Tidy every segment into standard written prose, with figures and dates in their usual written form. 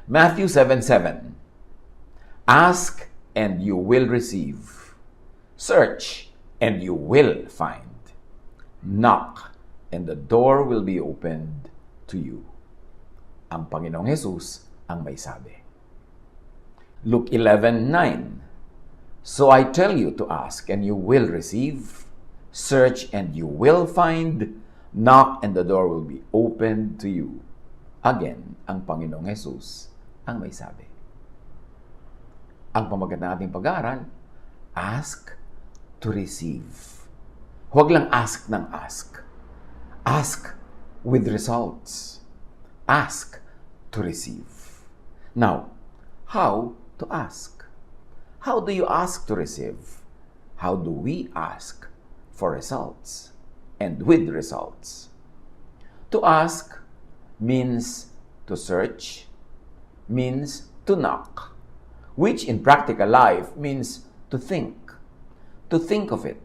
Matthew 7:7. Ask and you will receive. Search and you will find. Knock and the door will be opened to you. Ang Panginoong Jesus ang may sabi. Luke 11:9. So I tell you to ask and you will receive. Search and you will find. Knock and the door will be opened to you. Again, ang Panginoong Jesus ang may sabi. Ang pamagat ng ating pag-aaral, ask to receive. Huwag lang ask ng ask. Ask with results. Ask to receive. Now, how to ask? How do you ask to receive? How do we ask for results and with results? To ask means to search, means to knock, which in practical life means to think of it,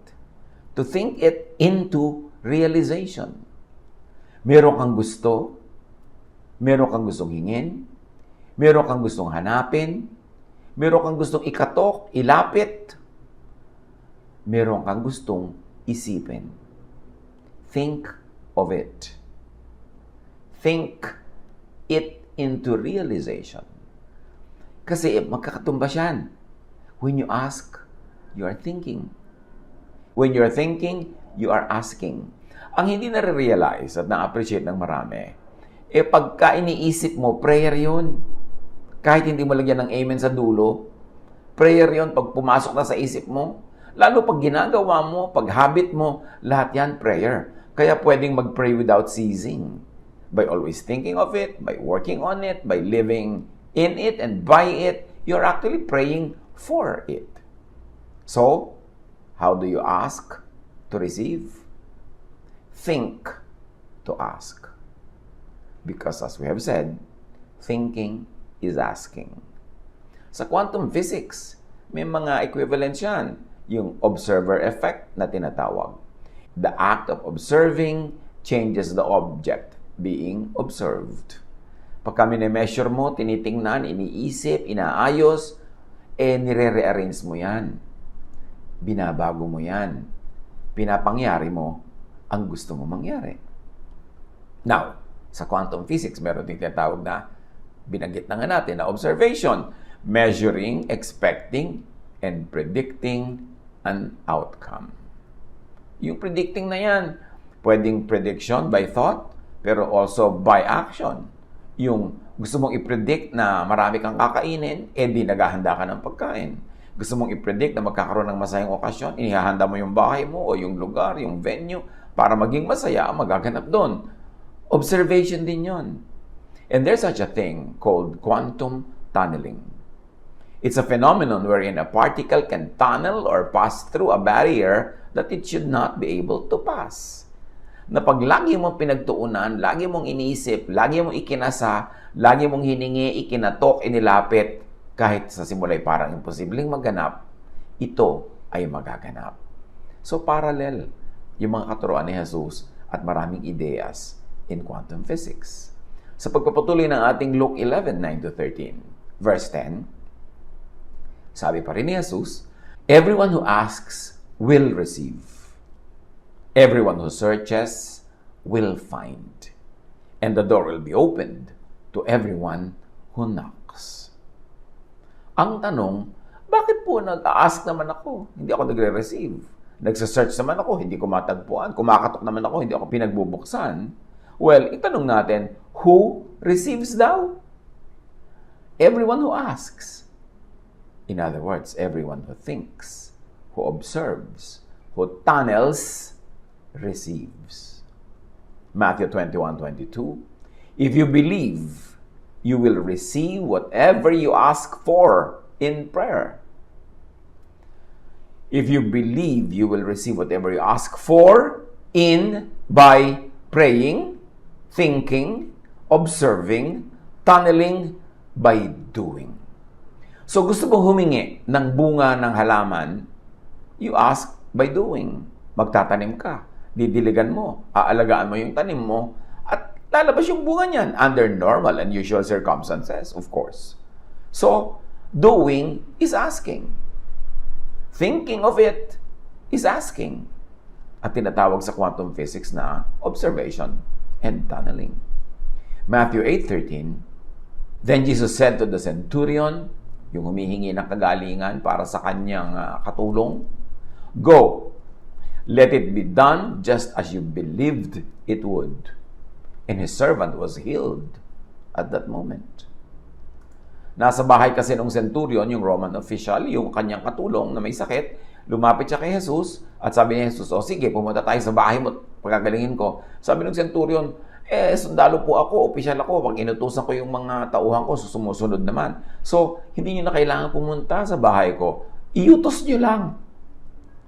to think it into realization. Meron kang gusto, meron kang gustong hingin, meron kang gustong hanapin, meron kang gustong ikatok, ilapit, meron kang gustong isipin. Think of it. Think it into realization. Kasi magkakatumbas yan. When you ask, you are thinking. When you are thinking, you are asking. Ang hindi nare-realize at na-appreciate ng marami, pagka iniisip mo, prayer yun. Kahit hindi mo lagyan ng amen sa dulo, prayer yun pag pumasok na sa isip mo. Lalo pag ginagawa mo, pag habit mo, lahat yan prayer. Kaya pwedeng mag-pray without ceasing. By always thinking of it, by working on it, by living in it and by it, you're actually praying for it. So, how do you ask to receive? Think to ask. Because as we have said, thinking is asking. Sa quantum physics, may mga equivalents yan. Yung observer effect na tinatawag. The act of observing changes the object being observed. Pagka mini-measure mo, tinitingnan, iniisip, inaayos, nire-rearrange mo yan. Binabago mo yan. Pinapangyari mo ang gusto mo mangyari. Now, sa quantum physics, meron din tinatawag na, binanggit na nga natin, na observation. Measuring, expecting, and predicting an outcome. Yung predicting na yan, pwedeng prediction by thought, pero also by action. Yung gusto mong i-predict na marami kang kakainin, di naghahanda ka ng pagkain. Gusto mong i-predict na magkakaroon ng masayang okasyon, inihahanda mo yung bahay mo o yung lugar, yung venue, para maging masaya ang magaganap doon. Observation din yon. And there's such a thing called quantum tunneling. It's a phenomenon wherein a particle can tunnel or pass through a barrier that it should not be able to pass. Na pag lagi mong pinagtuunan, lagi mong iniisip, lagi mong ikinasa, lagi mong hiningi, ikinatok, inilapit, kahit sa simula'y parang imposibleng maganap, ito ay magaganap. So parallel yung mga katuruan ni Jesus at maraming ideyas in quantum physics. Sa pagpapatuloy ng ating Luke 11:9-13, verse 10, sabi pa rin ni Jesus, everyone who asks will receive. Everyone who searches will find. And the door will be opened to everyone who knocks. Ang tanong, bakit po nag-a-ask naman ako? Hindi ako nagre-receive. Nagsa-search naman ako, hindi ko matagpuan. Kumakatok naman ako, hindi ako pinagbubuksan. Well, itanong natin, who receives daw? Everyone who asks. In other words, everyone who thinks, who observes, who tunnels, receives. Matthew 21:22. If you believe, you will receive whatever you ask for in prayer. If you believe, you will receive whatever you ask for by praying, thinking, observing, tunneling, by doing. So gusto mong humingi ng bunga ng halaman, you ask by doing. Magtatanim ka, didiligan mo, aalagaan mo yung tanim mo, at lalabas yung bunga niyan under normal and usual circumstances, of course. So, doing is asking. Thinking of it is asking. At tinatawag sa quantum physics na observation and tunneling. Matthew 8:13, Then Jesus said to the centurion, yung humihingi ng kagalingan para sa kanyang katulong, Go, let it be done just as you believed it would. And his servant was healed at that moment. Nasa bahay kasi ng centurion, yung Roman official, yung kanyang katulong na may sakit, lumapit siya kay Jesus at sabi ni Jesus, sige, pumunta tayo sa bahay mo, pagagalingin ko. Sabi ng centurion, sundalo po ako, opisyal ako, pag inutusan ko yung mga tauhan ko, sumusunod naman. So, hindi nyo na kailangan pumunta sa bahay ko. Iutos nyo lang.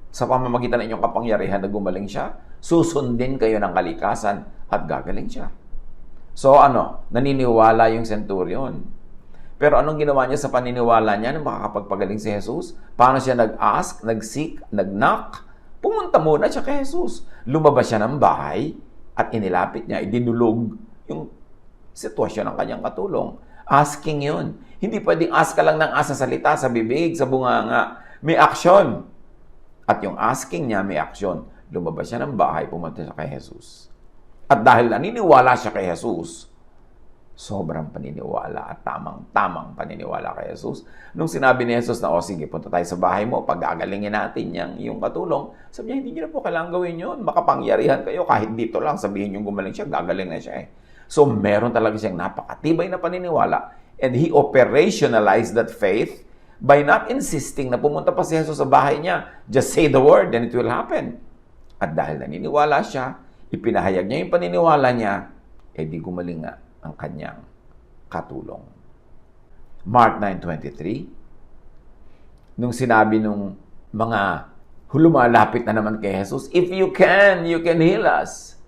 Sa pamamagitan ng inyong kapangyarihan na gumaling siya, susundin kayo ng kalikasan at gagaling siya. So, naniniwala yung centurion. Pero anong ginawa niya sa paniniwala niya na makakapagpagaling si Jesus? Paano siya nag-ask, nag-seek, nag-knock? Pumunta muna siya kay Jesus. Lumabas siya ng bahay at inilapit niya, idinulog yung sitwasyon ng kanyang katulong. Asking yun. Hindi pwedeng ask ka lang ng asa salita, sa bibig, sa bunganga. May action. At yung asking niya, may action. Lumabas siya ng bahay, pumunta siya kay Jesus. At dahil naniniwala siya kay Jesus, sobrang paniniwala at tamang paniniwala kay Jesus. Nung sinabi ni Jesus na, sige, punta tayo sa bahay mo, pag-agalingin natin yung katulong, sabi niya, hindi niyo na po kailangan gawin yun. Makapangyarihan kayo, kahit dito lang, sabihin yung gumaling siya, gagaling na siya . So, meron talaga siyang napakatibay na paniniwala. And he operationalized that faith by not insisting na pumunta pa si Jesus sa bahay niya. Just say the word and it will happen. At dahil naniniwala siya, ipinahayag niya yung paniniwala niya, di gumaling nga ang kanyang katulong. Mark 9:23, nung sinabi nung mga lumalapit na naman kay Jesus, If you can heal us.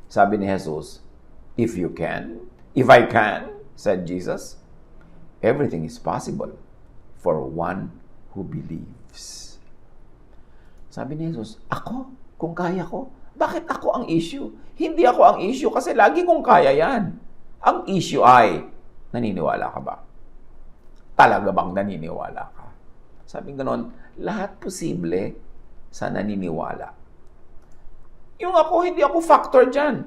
Sabi ni Jesus, If you can, if I can, said Jesus, everything is possible for one who believes. Sabi ni Jesus, ako, kung kaya ko, bakit ako ang issue? Hindi ako ang issue kasi lagi kong kaya yan. Ang issue ay, naniniwala ka ba? Talaga bang naniniwala ka? Sabi ganoon, lahat posible sa naniniwala. Yung ako, hindi ako factor dyan.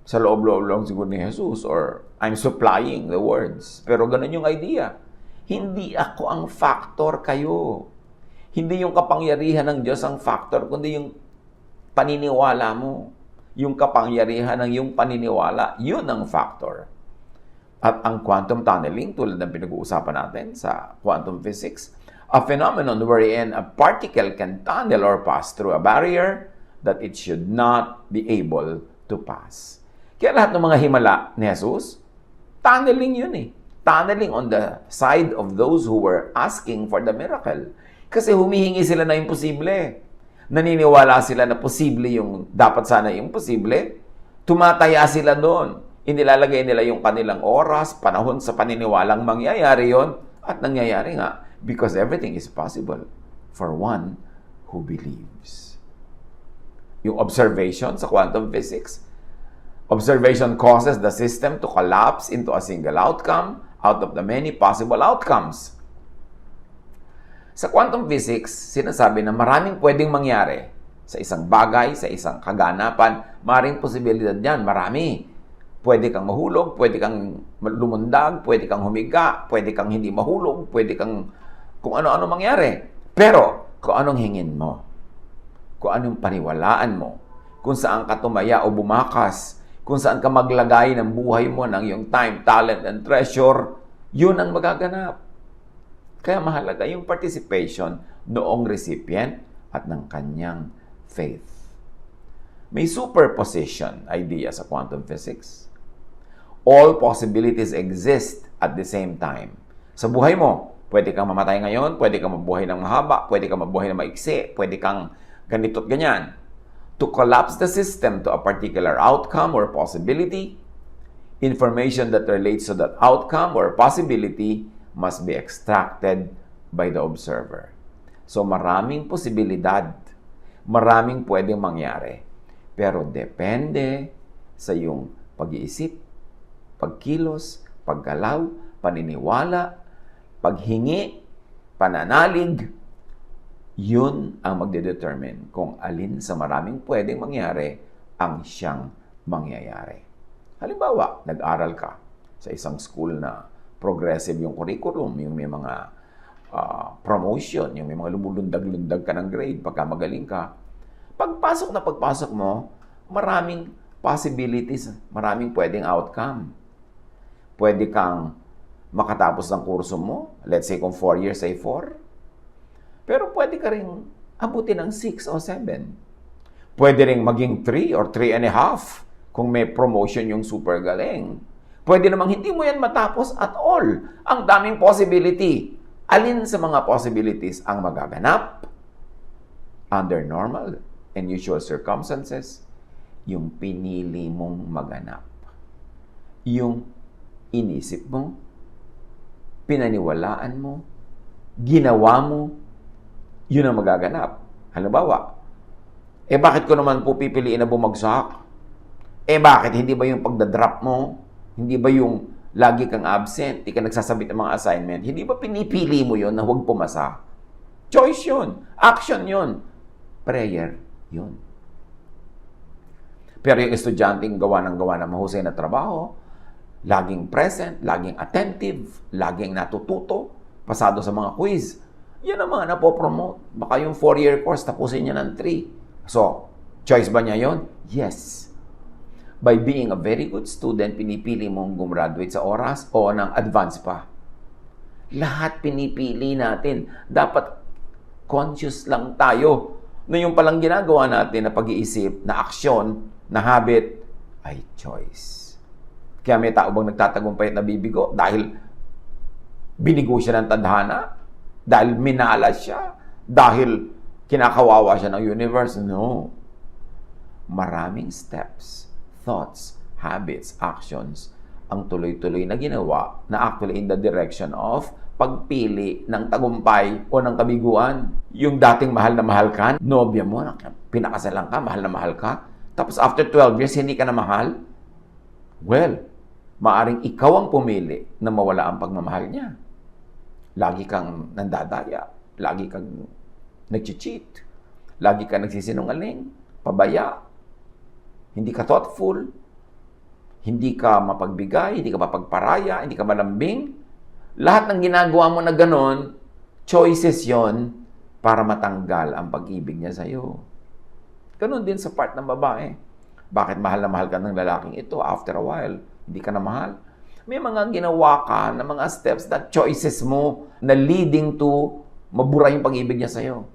Sa loob-loob lang siguro ni Jesus or I'm supplying the words. Pero ganun yung idea. Hindi ako ang factor kayo. Hindi yung kapangyarihan ng Diyos ang factor, kundi yung paniniwala mo. Yung kapangyarihan ng yung paniniwala, yun ang factor. At ang quantum tunneling, tulad ng pinag-uusapan natin sa quantum physics, a phenomenon wherein a particle can tunnel or pass through a barrier that it should not be able to pass. Kaya lahat ng mga himala ni Jesus, tunneling yun . Tunneling on the side of those who were asking for the miracle. Kasi humihingi sila na imposible. Naniniwala sila na posible yung, dapat sana yung posible. Tumataya sila doon. Inilalagay nila yung kanilang oras, panahon sa paniniwalang mangyayari yon at nangyayari nga. Because everything is possible for one who believes. Yung observation sa quantum physics, observation causes the system to collapse into a single outcome out of the many possible outcomes. Sa quantum physics, sinasabi na maraming pwedeng mangyari sa isang bagay, sa isang kaganapan. Maraming posibilidad yan, marami. Pwede kang mahulog, pwede kang lumundag, pwede kang humiga, pwede kang hindi mahulog, pwede kang kung ano-ano mangyari. Pero, kung anong hingin mo, kung anong paniwalaan mo, kung saan ka tumaya o bumakas, kung saan ka maglagay ng buhay mo, ng iyong time, talent, and treasure, yun ang magaganap. Kaya mahalaga yung participation noong recipient at ng kanyang faith. May superposition idea sa quantum physics. All possibilities exist at the same time. Sa buhay mo, pwede kang mamatay ngayon, pwede kang mabuhay ng mahaba, pwede kang mabuhay ng maiksi, pwede kang ganito't ganyan. To collapse the system to a particular outcome or possibility, information that relates to that outcome or possibility must be extracted by the observer. So maraming posibilidad, maraming pwedeng mangyari. Pero depende sa iyong pag-iisip, pagkilos, paggalaw, paniniwala, paghingi, pananalig. Yun ang magdedetermine kung alin sa maraming pwedeng mangyari ang siyang mangyayari. Halimbawa, nag-aral ka sa isang school na progressive yung curriculum, yung may mga promotion, yung may mga lumulundag-lundag ka ng grade pagka magaling ka. Pagpasok mo, maraming possibilities, maraming pwedeng outcome. Pwede kang makatapos ng kurso mo, let's say kung 4 years ay 4, pero pwede ka rin abutin ng 6 o 7. Pwede rin maging 3 or 3.5 kung may promotion yung super galing. Pwede namang hindi mo yan matapos at all. Ang daming possibility. Alin sa mga possibilities ang magaganap? Under normal and usual circumstances, yung pinili mong maganap. Yung inisip mo, pinaniwalaan mo, ginawa mo, yun ang magaganap. Halimbawa, bakit ko naman po pipiliin na bumagsak? Bakit? Hindi ba yung pagdadrop mo? Hindi ba yung lagi kang absent, di ka nagsasabit ng mga assignment, hindi ba pinipili mo yon na huwag pumasa? Choice yun. Action yun. Prayer yun. Pero yung estudyanteng gawa ng mahusay na trabaho, laging present, laging attentive, laging natututo, pasado sa mga quiz, yan ang mga napopromote. Baka yung 4-year course, tapusin niya ng 3. So, choice ba niya yon? Yes. By being a very good student, pinipili mong gumraduate sa oras o ng advance pa. Lahat pinipili natin. Dapat conscious lang tayo na yung palang ginagawa natin na pag-iisip, na aksyon, na habit, ay choice. Kaya may tao bang nagtatagumpay at nabibigo dahil binigo siya ng tadhana? Dahil minalas siya? Dahil kinakawawa siya ng universe? No. Maraming steps, thoughts, habits, actions, ang tuloy-tuloy na ginawa na actually in the direction of pagpili ng tagumpay o ng kabiguan. Yung dating mahal na mahal ka, nobya mo, pinakasalan ka, mahal na mahal ka, tapos after 12 years, hindi ka na mahal? Well, maaring ikaw ang pumili na mawala ang pagmamahal niya. Lagi kang nandadaya, lagi kang nag-cheat, lagi kang nagsisinungaling, pabaya, hindi ka thoughtful, hindi ka mapagbigay, hindi ka mapagparaya, hindi ka malambing. Lahat ng ginagawa mo na ganon, choices yon para matanggal ang pag-ibig niya sa'yo. Ganon din sa part ng babae. Bakit mahal na mahal ka ng lalaking ito? After a while, hindi ka na mahal. May mga ginawa ka na mga steps na choices mo na leading to mabura yung pag-ibig niya sa'yo.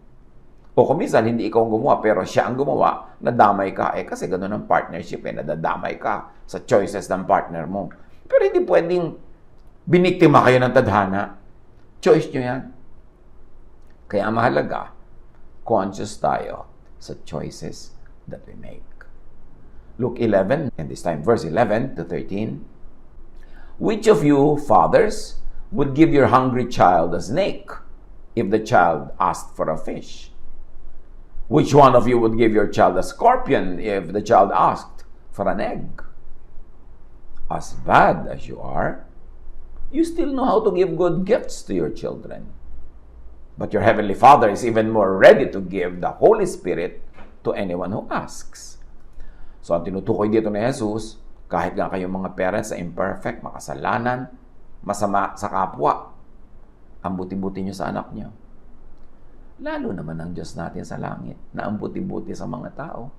O kung minsan, hindi ikaw ang gumawa, pero siya ang gumawa, nadamay ka. Kasi gano'n ang partnership, nadadamay ka sa choices ng partner mo. Pero hindi pwedeng biniktima kayo ng tadhana. Choice nyo yan. Kaya mahalaga, conscious tayo sa choices that we make. Luke 11, and this time verse 11 to 13. Which of you, fathers, would give your hungry child a snake if the child asked for a fish? Which one of you would give your child a scorpion if the child asked for an egg? As bad as you are, you still know how to give good gifts to your children. But your heavenly Father is even more ready to give the Holy Spirit to anyone who asks. So, ang tinutukoy dito ni Jesus, kahit nga kayong mga parents na imperfect, makasalanan, masama sa kapwa, ang buti-buti nyo sa anak nyo. Lalo naman ang Diyos natin sa langit na ang buti-buti sa mga tao.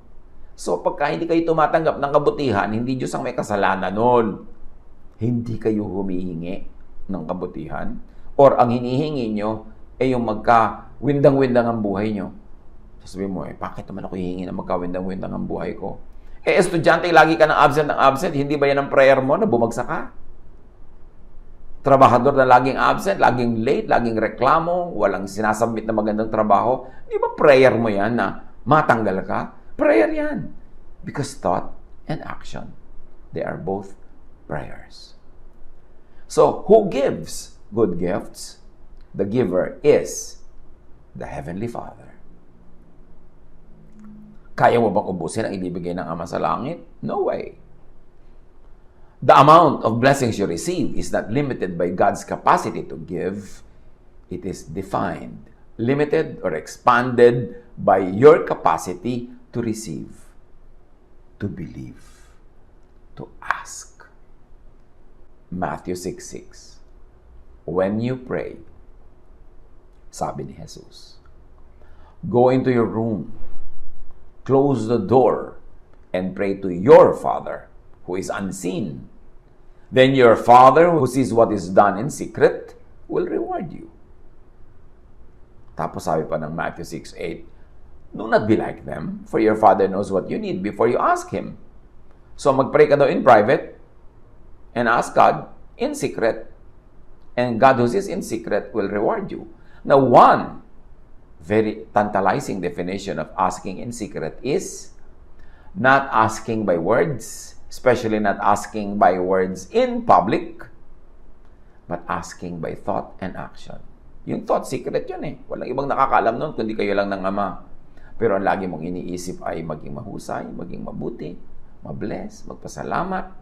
So, pagka hindi kayo tumatanggap ng kabutihan, hindi Diyos ang may kasalanan nun. Hindi kayo humihingi ng kabutihan. Or ang hinihingi nyo ay yung magka-windang-windang ang buhay nyo. Sasabihin mo, bakit naman ako hihingi na magka-windang-windang ang buhay ko? Estudyante, lagi ka ng absent, hindi ba yan ang prayer mo na bumagsak ka? Trabahador na laging absent, laging late, laging reklamo, walang sinasubmit na magandang trabaho, di ba prayer mo yan na matanggal ka? Prayer yan. Because thought and action, they are both prayers. So, who gives good gifts? The giver is the Heavenly Father. Kaya mo bang ubusin ang ibibigay ng Ama sa langit? No way. The amount of blessings you receive is not limited by God's capacity to give. It is defined, limited, or expanded by your capacity to receive, to believe, to ask. Matthew 6:6. When you pray, sabi ni Jesus, go into your room, close the door, and pray to your Father who is unseen. Then your Father who sees what is done in secret will reward you. Tapos sabi pa ng Matthew 6:8, do not be like them, for your Father knows what you need before you ask Him. So magpray ka daw in private and ask God in secret, and God who sees in secret will reward you. Now, one very tantalizing definition of asking in secret is not asking by words, especially not asking by words in public, but asking by thought and action. Yung thought, secret yun eh. Walang ibang nakakaalam nun kundi kayo lang ng Ama. Pero ang lagi mong iniisip ay maging mahusay, maging mabuti, mabless, magpasalamat.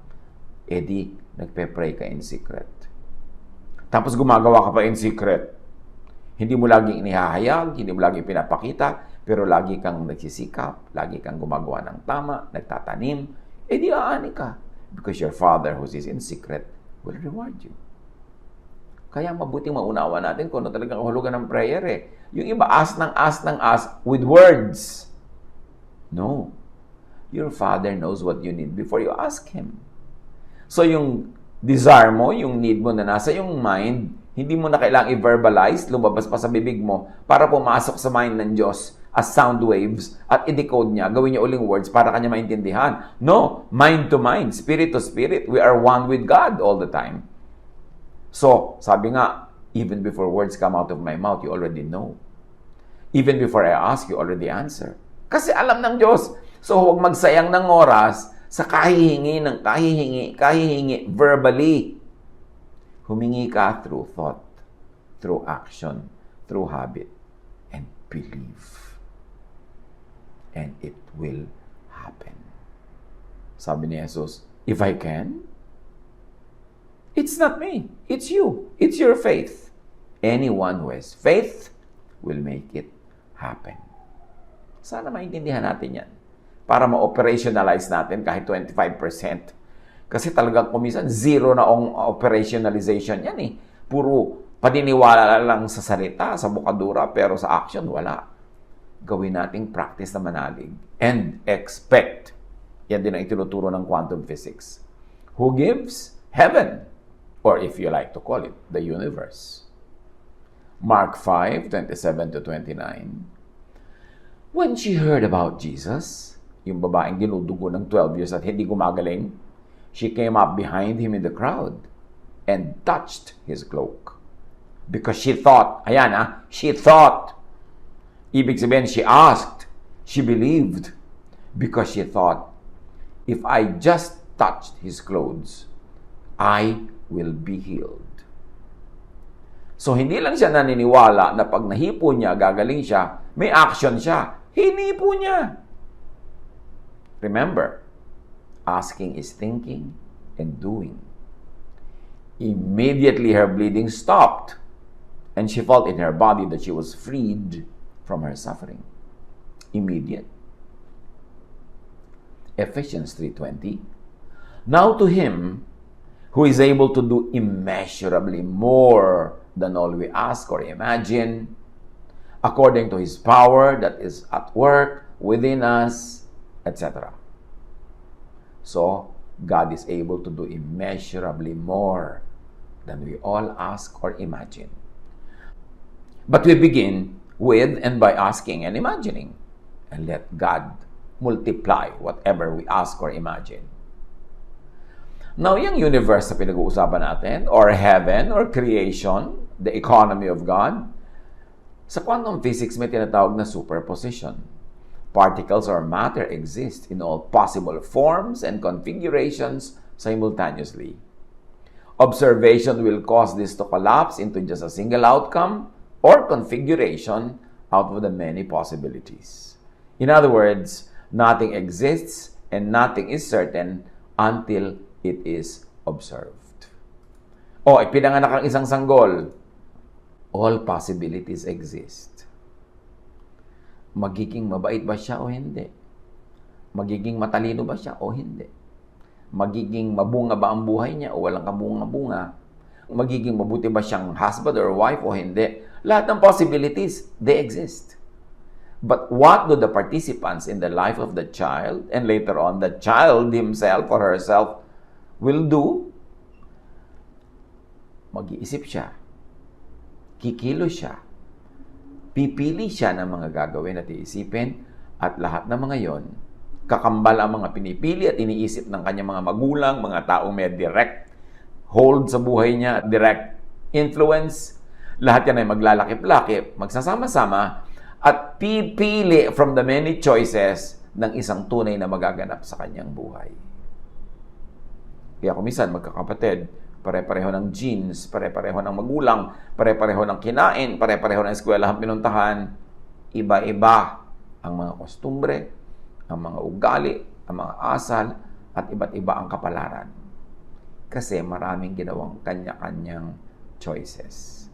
E di, nagpe-pray ka in secret. Tapos gumagawa ka pa in secret. Hindi mo laging inihahayag, hindi mo laging pinapakita, pero lagi kang nagsisikap, lagi kang gumagawa ng tama, nagtatanim, eh di aani ka. Because your Father who is in secret will reward you. Kaya mabuting maunawa natin kung ano talagang kahulugan ng prayer eh. Yung iba, ask with words. No. Your Father knows what you need before you ask Him. So yung desire mo, yung need mo na nasa yung mind, hindi mo na kailangang i-verbalize, lumabas pa sa bibig mo para pumasok sa mind ng Diyos as sound waves at i-decode niya, gawin niya uling words para kanya maintindihan. No, mind to mind, spirit to spirit. We are one with God all the time. So, sabi nga, even before words come out of my mouth, you already know. Even before I ask, you already answer. Kasi alam ng Diyos. So, huwag magsayang ng oras sa kahihingi verbally. Humingi ka through thought, through action, through habit, and believe. And it will happen. Sabi ni Jesus, if I can, it's not me, it's you, it's your faith. Anyone who has faith will make it happen. Sana maintindihan natin yan para ma-operationalize natin kahit 25%. Kasi talagang kumisan, zero na ang operationalization yan eh. Puro paniniwala lang sa salita, sa bukadura, pero sa action, wala. Gawin nating practice na manalig. And expect. Yan din ang itinuturo ng quantum physics. Who gives? Heaven. Or if you like to call it, the universe. Mark 5:27-29. When she heard about Jesus, yung babaeng dinudugo ng 12 years at hindi gumagaling, she came up behind him in the crowd and touched his cloak. Because she thought, she thought. Ibig sabihin, she asked, she believed. Because she thought, if I just touched his clothes, I will be healed. So, hindi lang siya naniniwala na pag nahipo niya, gagaling siya, may action siya. Hinipo niya. Remember, asking is thinking and doing. Immediately, her bleeding stopped, and she felt in her body that she was freed from her suffering. Immediate. Ephesians 3:20. Now to Him who is able to do immeasurably more than all we ask or imagine, according to His power that is at work within us, etc. So, God is able to do immeasurably more than we all ask or imagine. But we begin with and by asking and imagining, and let God multiply whatever we ask or imagine. Now, yung universe na pinag-uusapan natin, or heaven, or creation, the economy of God, sa quantum physics may tinatawag na superposition. Particles or matter exist in all possible forms and configurations simultaneously. Observation will cause this to collapse into just a single outcome or configuration out of the many possibilities. In other words, nothing exists and nothing is certain until it is observed. O, ipinanganak ang isang sanggol. All possibilities exist. Magiging mabait ba siya o hindi? Magiging matalino ba siya o hindi? Magiging mabunga ba ang buhay niya o walang kabunga-bunga? Magiging mabuti ba siyang husband or wife o hindi? Lahat ng possibilities, they exist. But what do the participants in the life of the child and later on the child himself or herself will do? Mag-iisip siya. Kikilos siya. Pipili siya ng mga gagawin at iisipin at lahat ng mga yon, kakambal ang mga pinipili at iniisip ng kanyang mga magulang, mga taong may direct hold sa buhay niya, direct influence. Lahat yan ay maglalakip-lakip, magsasama-sama, at pipili from the many choices ng isang tunay na magaganap sa kanyang buhay. Kaya kumisan, magkakapatid, pare-pareho ng genes, pare-pareho ng magulang, pare-pareho ng kinain, pare-pareho ng eskwelahan pinuntahan, iba-iba ang mga kostumbre, ang mga ugali, ang mga asal, at iba't iba ang kapalaran. Kasi maraming ginawang kanya-kanyang choices.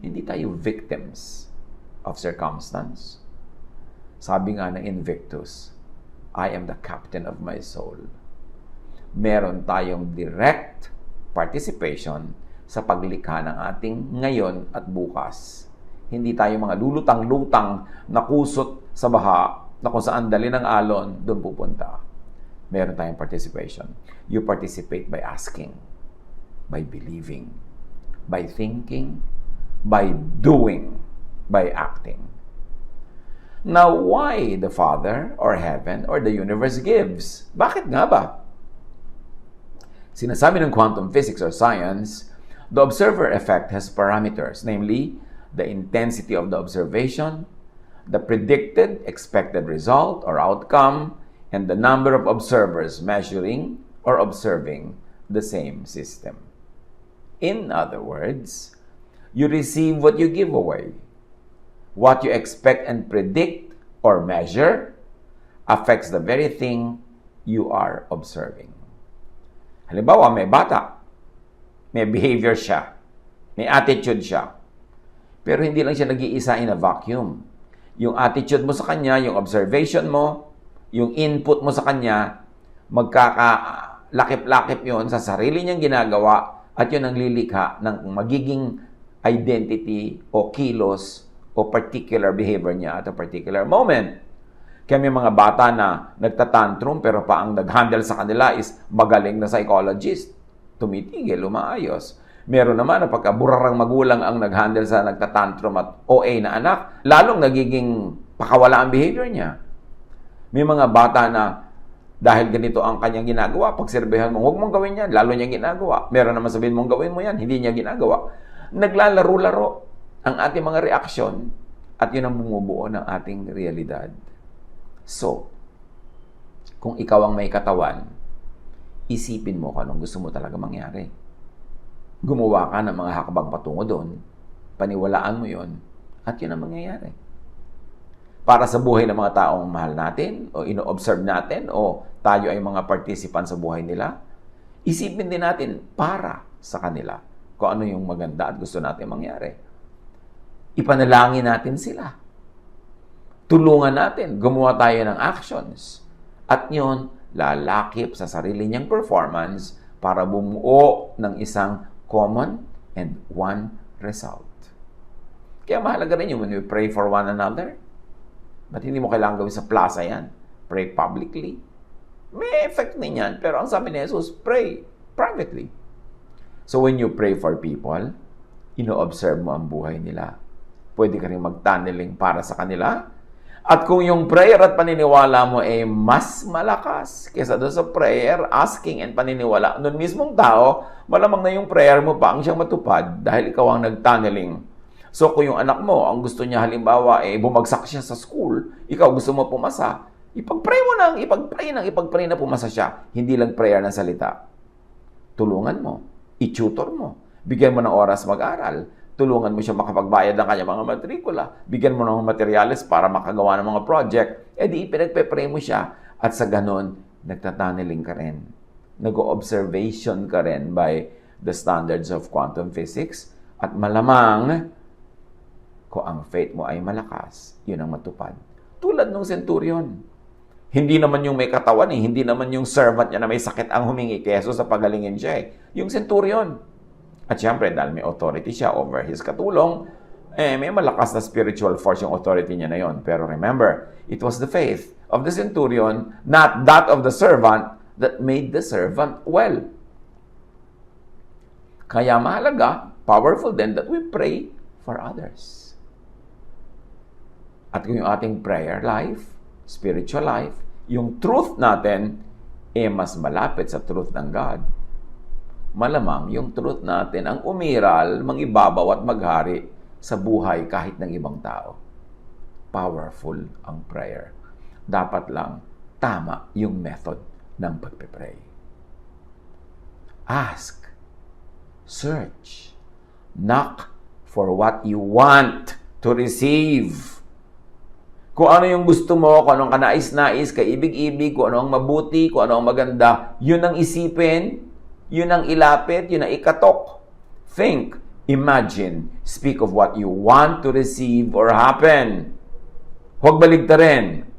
Hindi tayo victims of circumstance. Sabi nga ng Invictus, I am the captain of my soul. Meron tayong direct participation sa paglikha ng ating ngayon at bukas. Hindi tayo mga lulutang-lutang na kusot sa baha na kung saan dali ng alon, doon pupunta. Meron tayong participation. You participate by asking, by believing, by thinking, by doing, by acting. Now, why the Father or heaven or the universe gives? Bakit nga ba? Sinasabi ng quantum physics or science, the observer effect has parameters, namely, the intensity of the observation, the predicted expected result or outcome, and the number of observers measuring or observing the same system. In other words, you receive what you give away. What you expect and predict or measure affects the very thing you are observing. Halimbawa, may bata, may behavior siya, may attitude siya, pero hindi lang siya nag-iisa in a vacuum. Yung attitude mo sa kanya, yung observation mo, yung input mo sa kanya, magkakalakip-lakip yon sa sarili niyang ginagawa at yun ang lilikha ng magiging identity o kilos o particular behavior niya at a particular moment. Kaya may mga bata na nagtatantrum pero pa ang nag-handle sa kanila is magaling na psychologist. Tumitigil, umaayos. Meron naman na pagkaburarang magulang ang nag-handle sa nagtatantrum at OA na anak, lalong nagiging pakawala ang behavior niya. May mga bata na dahil ganito ang kanyang ginagawa, pagserbehan mo, huwag mong gawin yan, lalo niya ginagawa. Meron naman sabihin mong gawin mo yan, hindi niya ginagawa. Naglalaro-laro ang ating mga reaksyon at yun ang bumubuo ng ating realidad. So, kung ikaw ang may katawan, isipin mo kung anong gusto mo talaga mangyari. Gumawa ka ng mga hakbang patungo doon, paniwalaan mo yun, at yun ang mangyayari. Para sa buhay ng mga taong mahal natin, o ino-observe natin, o tayo ay mga participant sa buhay nila, isipin din natin para sa kanila kung ano yung maganda at gusto natin mangyari. Ipanalangin natin sila. Tulungan natin, gumawa tayo ng actions. At yun, lalakip sa sarili niyang performance para bumuo ng isang common and one result. Kaya mahalaga rin yun when we pray for one another. Ba't hindi mo kailangan gawin sa plaza yan? Pray publicly. May effect din yan. Pero ang sabi ni Jesus, pray privately. So when you pray for people, ino-observe mo ang buhay nila. Pwede ka rin mag-tunneling para sa kanila. At kung yung prayer at paniniwala mo ay mas malakas kaysa doon sa prayer, asking and paniniwala, noon mismong tao, malamang na yung prayer mo pa ang siyang matupad dahil ikaw ang nag-tunneling. So kung yung anak mo, ang gusto niya halimbawa, bumagsak siya sa school, ikaw gusto mo pumasa, ipag-pray mo nang, ipag-pray na pumasa siya. Hindi lang prayer ng salita. Tulungan mo, i-tutor mo, bigyan mo ng oras mag-aral, tulungan mo siya makapagbayad ng kanyang mga matrikula, bigyan mo ng materyales para makagawa ng mga project, di ipinagpe-pray mo siya, at sa ganon, nagtataneling ka rin. nag-observation ka rin by the standards of quantum physics, at malamang, kung ang faith mo ay malakas, yun ang matupad. Tulad ng centurion. Hindi naman yung may katawan hindi naman yung servant niya na may sakit ang humingi kay Jesus sa pagalingin siya Yung centurion. At syempre, dahil may authority siya over his katulong, may malakas na spiritual force yung authority niya na yon. Pero remember, it was the faith of the centurion, not that of the servant, that made the servant well. Kaya mahalaga, powerful din that we pray for others. At kung yung ating prayer life, spiritual life, yung truth natin, mas malapit sa truth ng God. Malamang yung truth natin ang umiral, mangibabaw at maghari sa buhay kahit ng ibang tao. Powerful ang prayer. Dapat lang tama yung method ng pagpe-pray. Ask, search, knock for what you want to receive. Kung ano yung gusto mo, kung anong kanais-nais, kaibig-ibig, kung ano ang mabuti, kung ano ang maganda, yun ang isipin, yun ang ilapit, yun ang ikatok. Think, imagine, speak of what you want to receive or happen. Huwag baligtarin.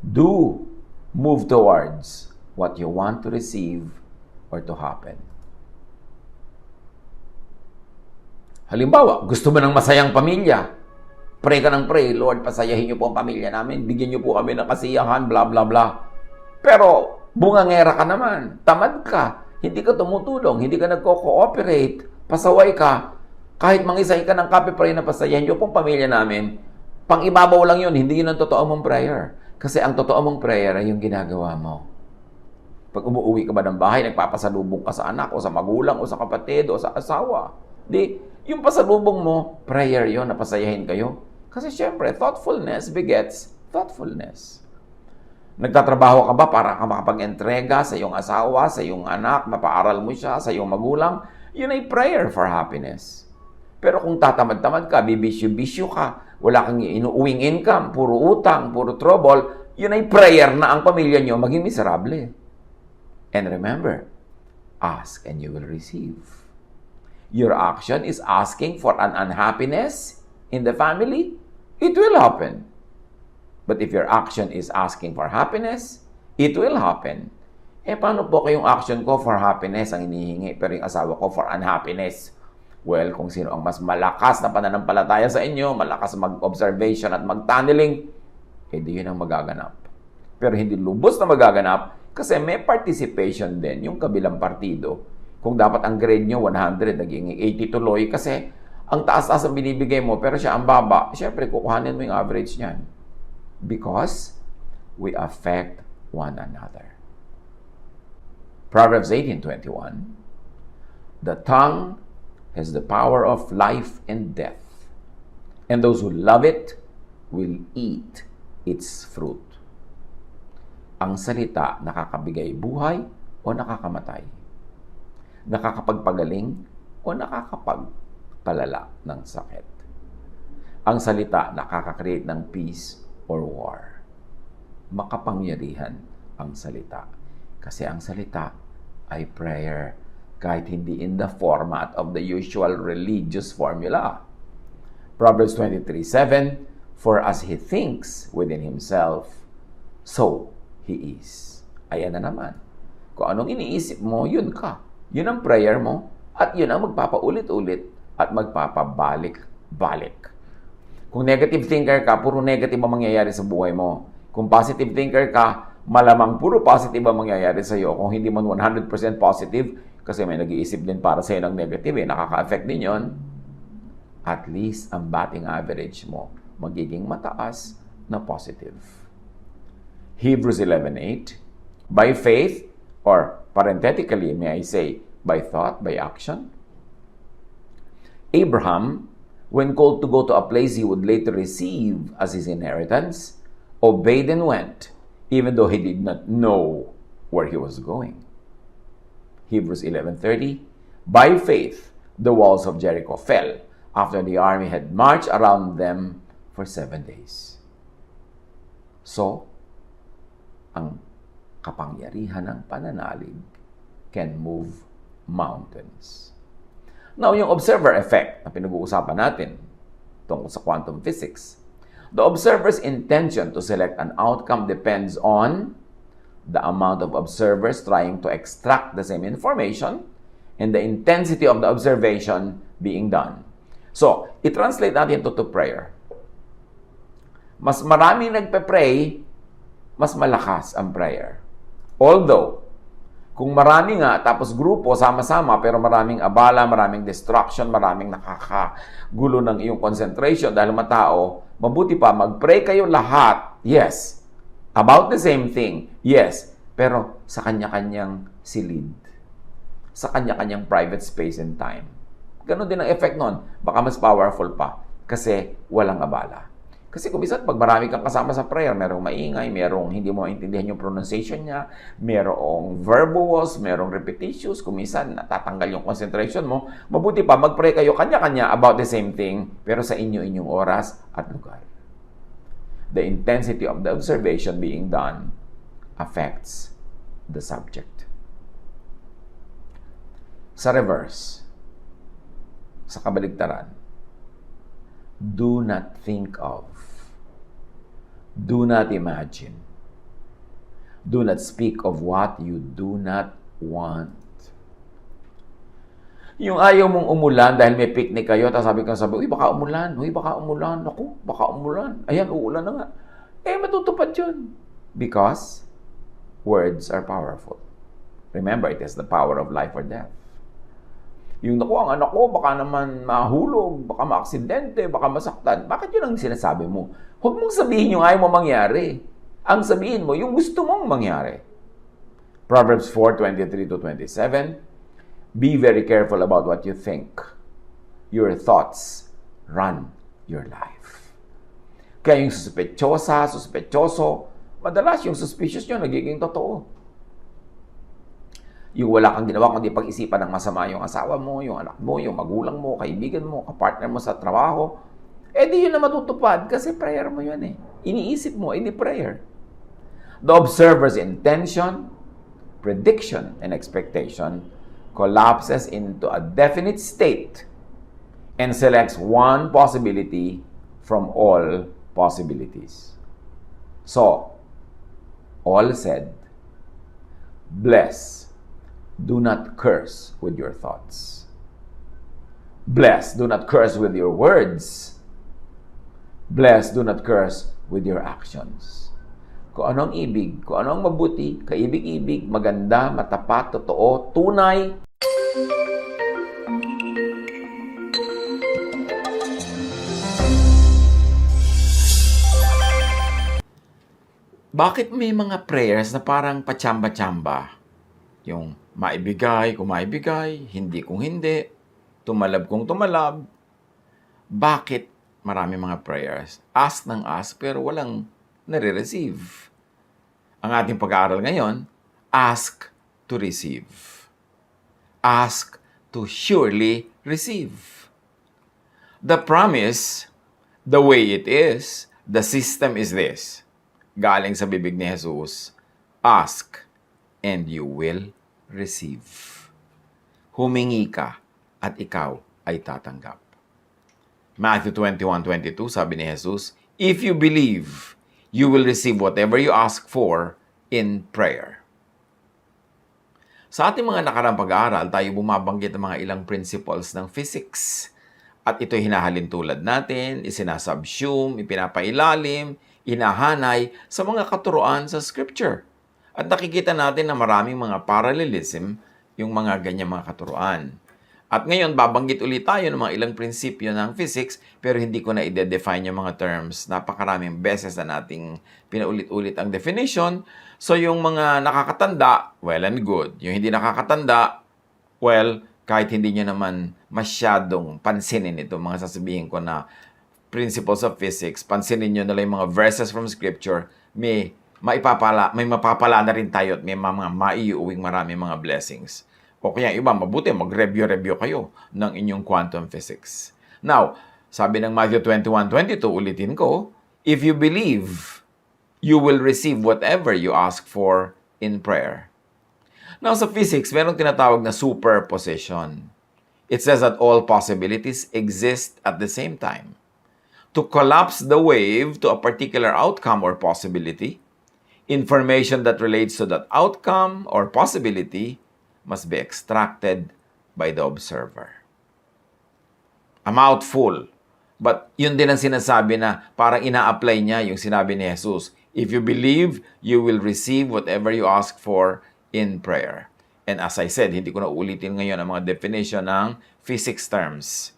Do move towards what you want to receive or to happen. Halimbawa, gusto mo ng masayang pamilya? Pray ka ng pray, Lord, pasayahin niyo po ang pamilya namin, bigyan niyo po kami ng kasiyahan, bla bla bla. Pero, bungangera ka naman, tamad ka, hindi ka tumutulong, hindi ka nagko-cooperate, pasaway ka, kahit mangisay ka ng kape, pray na pasayahin niyo po ang pamilya namin, pang ibabaw lang yun, hindi yun ang totoo mong prayer. Kasi ang totoo mong prayer ay yung ginagawa mo. Pag umuwi ka ba ng bahay, nagpapasalubong ka sa anak, o sa magulang, o sa kapatid, o sa asawa. Yung pasalubong mo, prayer yon na pasayahin kayo. Kasi syempre, thoughtfulness begets thoughtfulness. Nagtatrabaho ka ba para ka makapag-entrega sa iyong asawa, sa iyong anak, mapaaral mo siya, sa iyong magulang? Yun ay prayer for happiness. Pero kung tatamad-tamad ka, bibisyo-bisyo ka, wala kang inuuwing income, puro utang, puro trouble, yun ay prayer na ang pamilya nyo maging miserable. And remember, ask and you will receive. Your action is asking for an unhappiness in the family, it will happen. But if your action is asking for happiness, it will happen. Paano po kayong action ko for happiness ang hinihingi, pero yung asawa ko for unhappiness? Well, kung sino ang mas malakas na pananampalataya sa inyo, malakas mag-observation at mag-tunneling, di yun ang magaganap. Pero hindi lubos na magaganap kasi may participation din yung kabilang partido. Kung dapat ang grade nyo 100, naging 80 tuloy kasi ang taas-taas ang binibigay mo pero siya ang baba, syempre kukuhanin mo yung average niyan. Because we affect one another. Proverbs 18:21, the tongue has the power of life and death, and those who love it will eat its fruit. Ang salita nakakabigay buhay o nakakamatay? Nakakapagpagaling o nakakapagpalala ng sakit? Ang salita nakaka-create ng peace or war? Makapangyarihan ang salita. Kasi ang salita ay prayer kahit hindi in the format of the usual religious formula. Proverbs 23:7, for as he thinks within himself, so he is. Ayan na naman. Kung anong iniisip mo, yun ka. Yun ang prayer mo, at yun ang magpapaulit-ulit at magpapabalik-balik. Kung negative thinker ka, puro negative ang mangyayari sa buhay mo. Kung positive thinker ka, malamang puro positive ang mangyayari sa iyo. Kung hindi man 100% positive, kasi may nag-iisip din para sa iyo ng negative, nakaka-affect din yun. At least ang batting average mo magiging mataas na positive. Hebrews 11:8, by faith, or parenthetically, may I say, by thought, by action, Abraham, when called to go to a place he would later receive as his inheritance, obeyed and went, even though he did not know where he was going. Hebrews 11:30, by faith, the walls of Jericho fell after the army had marched around them for 7 days. So, ang kapangyarihan ng pananalig can move mountains. Now, yung observer effect na pinag-uusapan natin tungkol sa quantum physics, the observer's intention to select an outcome depends on the amount of observers trying to extract the same information and the intensity of the observation being done. So, i-translate natin ito to prayer. Mas maraming nagpe-pray, mas malakas ang prayer. Although, kung marami nga, tapos grupo, sama-sama, pero maraming abala, maraming distraction, maraming nakakagulo ng iyong concentration dahil matao, mabuti pa, mag-pray kayo lahat. Yes. About the same thing. Yes. Pero sa kanya-kanyang silid. Sa kanya-kanyang private space and time. Ganon din ang effect nun. Baka mas powerful pa. Kasi walang abala. Kasi kung minsan, pag marami kang kasama sa prayer, merong maingay, merong hindi mo maintindihan yung pronunciation niya, merong verbose, merong repetitious, kung minsan natatanggal yung concentration mo, mabuti pa, mag-pray kayo kanya-kanya about the same thing, pero sa inyo-inyong oras at lugar. The intensity of the observation being done affects the subject. Sa reverse, sa kabaligtaran, do not think of, do not imagine, do not speak of what you do not want. Yung ayaw mong umulan dahil may picnic kayo, tapos sabi, uy, baka umulan, naku, baka umulan. Ayan, uulan na nga. Matutupad yun. Because words are powerful. Remember, it is the power of life or death. Yung naku, ang anak ko, baka naman mahulog, baka maaksidente, baka masaktan. Bakit yun ang sinasabi mo? Huwag mong sabihin yung ayaw mo mangyari. Ang sabihin mo, yung gusto mong mangyari. Proverbs 4:23-27, be very careful about what you think. Your thoughts run your life. Kaya yung suspechoso, madalas yung suspicious nyo nagiging totoo. Yung wala kang ginawa kundi pag-isipan ng masama yung asawa mo, yung anak mo, yung magulang mo, kaibigan mo, kapartner mo sa trabaho, di yun na matutupad kasi prayer mo yun eh. Iniisip mo, hindi prayer. The observer's intention, prediction, and expectation collapses into a definite state and selects one possibility from all possibilities. So, all said, bless. Do not curse with your thoughts. Bless, do not curse with your words. Bless, do not curse with your actions. Kung anong ibig, kung anong mabuti, kaibig-ibig, maganda, matapat, totoo, tunay. Bakit may mga prayers na parang pachamba-chamba? Yung maibigay kung maibigay, hindi kung hindi, tumalab kung tumalab. Bakit marami mga prayers? Ask ng ask pero walang nare-receive. Ang ating pag-aaral ngayon, ask to receive. Ask to surely receive. The promise, the way it is, the system is this. Galing sa bibig ni Jesus, ask and you will receive. Humingi ka at ikaw ay tatanggap. Matthew 21:22, sabi ni Jesus, if you believe, you will receive whatever you ask for in prayer. Sa ating mga nakarang pag-aaral, tayo bumabanggit ng mga ilang principles ng physics. At ito'y hinahalin tulad natin, isinasubsume, ipinapailalim, inahanay sa mga katuruan sa Scripture. At nakikita natin na maraming mga parallelism yung mga ganyan mga katuruan. At ngayon, babanggit ulit tayo ng mga ilang prinsipyo ng physics, pero hindi ko na i-define yung mga terms. Napakaraming beses na nating pinaulit-ulit ang definition. So, yung mga nakakatanda, well and good. Yung hindi nakakatanda, well, kahit hindi nyo naman masyadong pansinin ito, mga sasabihin ko na principles of physics, pansinin nyo na lang yung mga verses from Scripture, may mapapala na rin tayo at may mga maiuwing marami mga blessings. O kaya iba, mabuti, mag-review kayo ng inyong quantum physics. Now, sabi ng Matthew 21:22, ulitin ko, if you believe, you will receive whatever you ask for in prayer. Now, sa physics, merong tinatawag na superposition. It says that all possibilities exist at the same time. To collapse the wave to a particular outcome or possibility, information that relates to that outcome or possibility must be extracted by the observer. A mouthful. But yun din ang sinasabi na parang ina-apply niya yung sinabi ni Jesus. If you believe, you will receive whatever you ask for in prayer. And as I said, hindi ko na ulitin ngayon ang mga definition ng physics terms.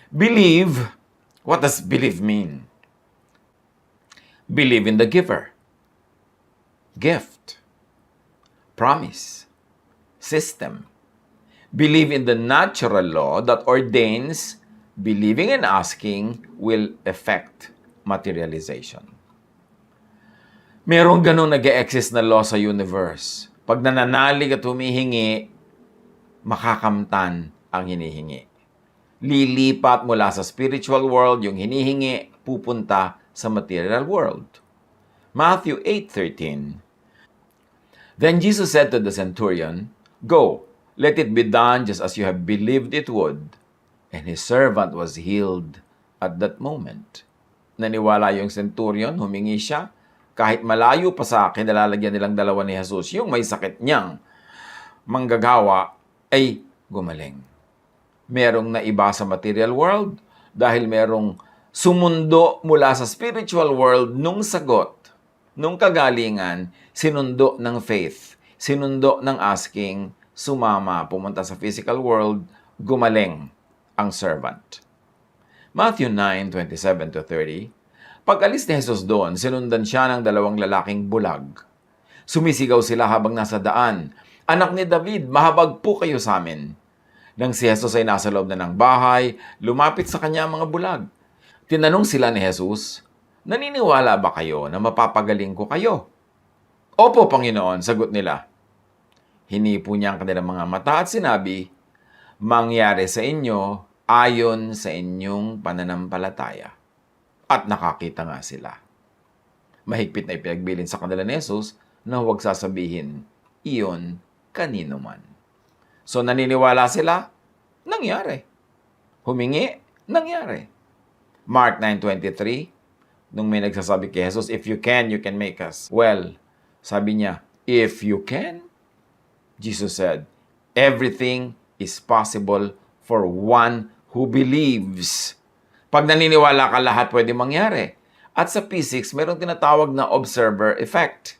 Believe, what does believe mean? Believe in the giver. Gift. Promise. System. Believe in the natural law that ordains believing and asking will affect materialization. Merong ganong nag-e-exist na law sa universe. Pag nananalig at humihingi, makakamtan ang hinihingi. Lilipat mula sa spiritual world yung hinihingi, pupunta sa material world. Matthew 8:13. Then Jesus said to the centurion, "Go, let it be done just as you have believed it would." And his servant was healed at that moment. Naniwala yung centurion, humingi siya. Kahit malayo pa sa kinalalagyan nilang dalawa ni Jesus, yung may sakit niyang manggagawa ay gumaling. Merong naiba sa material world dahil merong sumundo mula sa spiritual world nung sagot, nung kagalingan, sinundo ng faith, sinundo ng asking, sumama, pumunta sa physical world, gumaling ang servant. Matthew 9:27-30. Pag-alis ni Jesus doon, sinundan siya ng dalawang lalaking bulag. Sumisigaw sila habang nasa daan, "Anak ni David, mahabag po kayo sa amin." Nang si Jesus ay nasa loob na ng bahay, lumapit sa kanya ang mga bulag. Tinanong sila ni Jesus, "Naniniwala ba kayo na mapapagaling ko kayo?" "Opo, Panginoon," sagot nila. Hinipo niya ang kanilang mga mata at sinabi, "Mangyari sa inyo ayon sa inyong pananampalataya." At nakakita nga sila. Mahigpit na ipinagbilin sa kanila ni Jesus na huwag sasabihin, iyon kanino man. So naniniwala sila, nangyari. Humingi, nangyari. Mark 9:23, nung may nagsasabi kay Jesus, "If you can make us well." Sabi niya, "If you can?" Jesus said, "Everything is possible for one who believes." Pag naniniwala ka, lahat pwede mangyari. At sa physics, mayroong tinatawag na observer effect.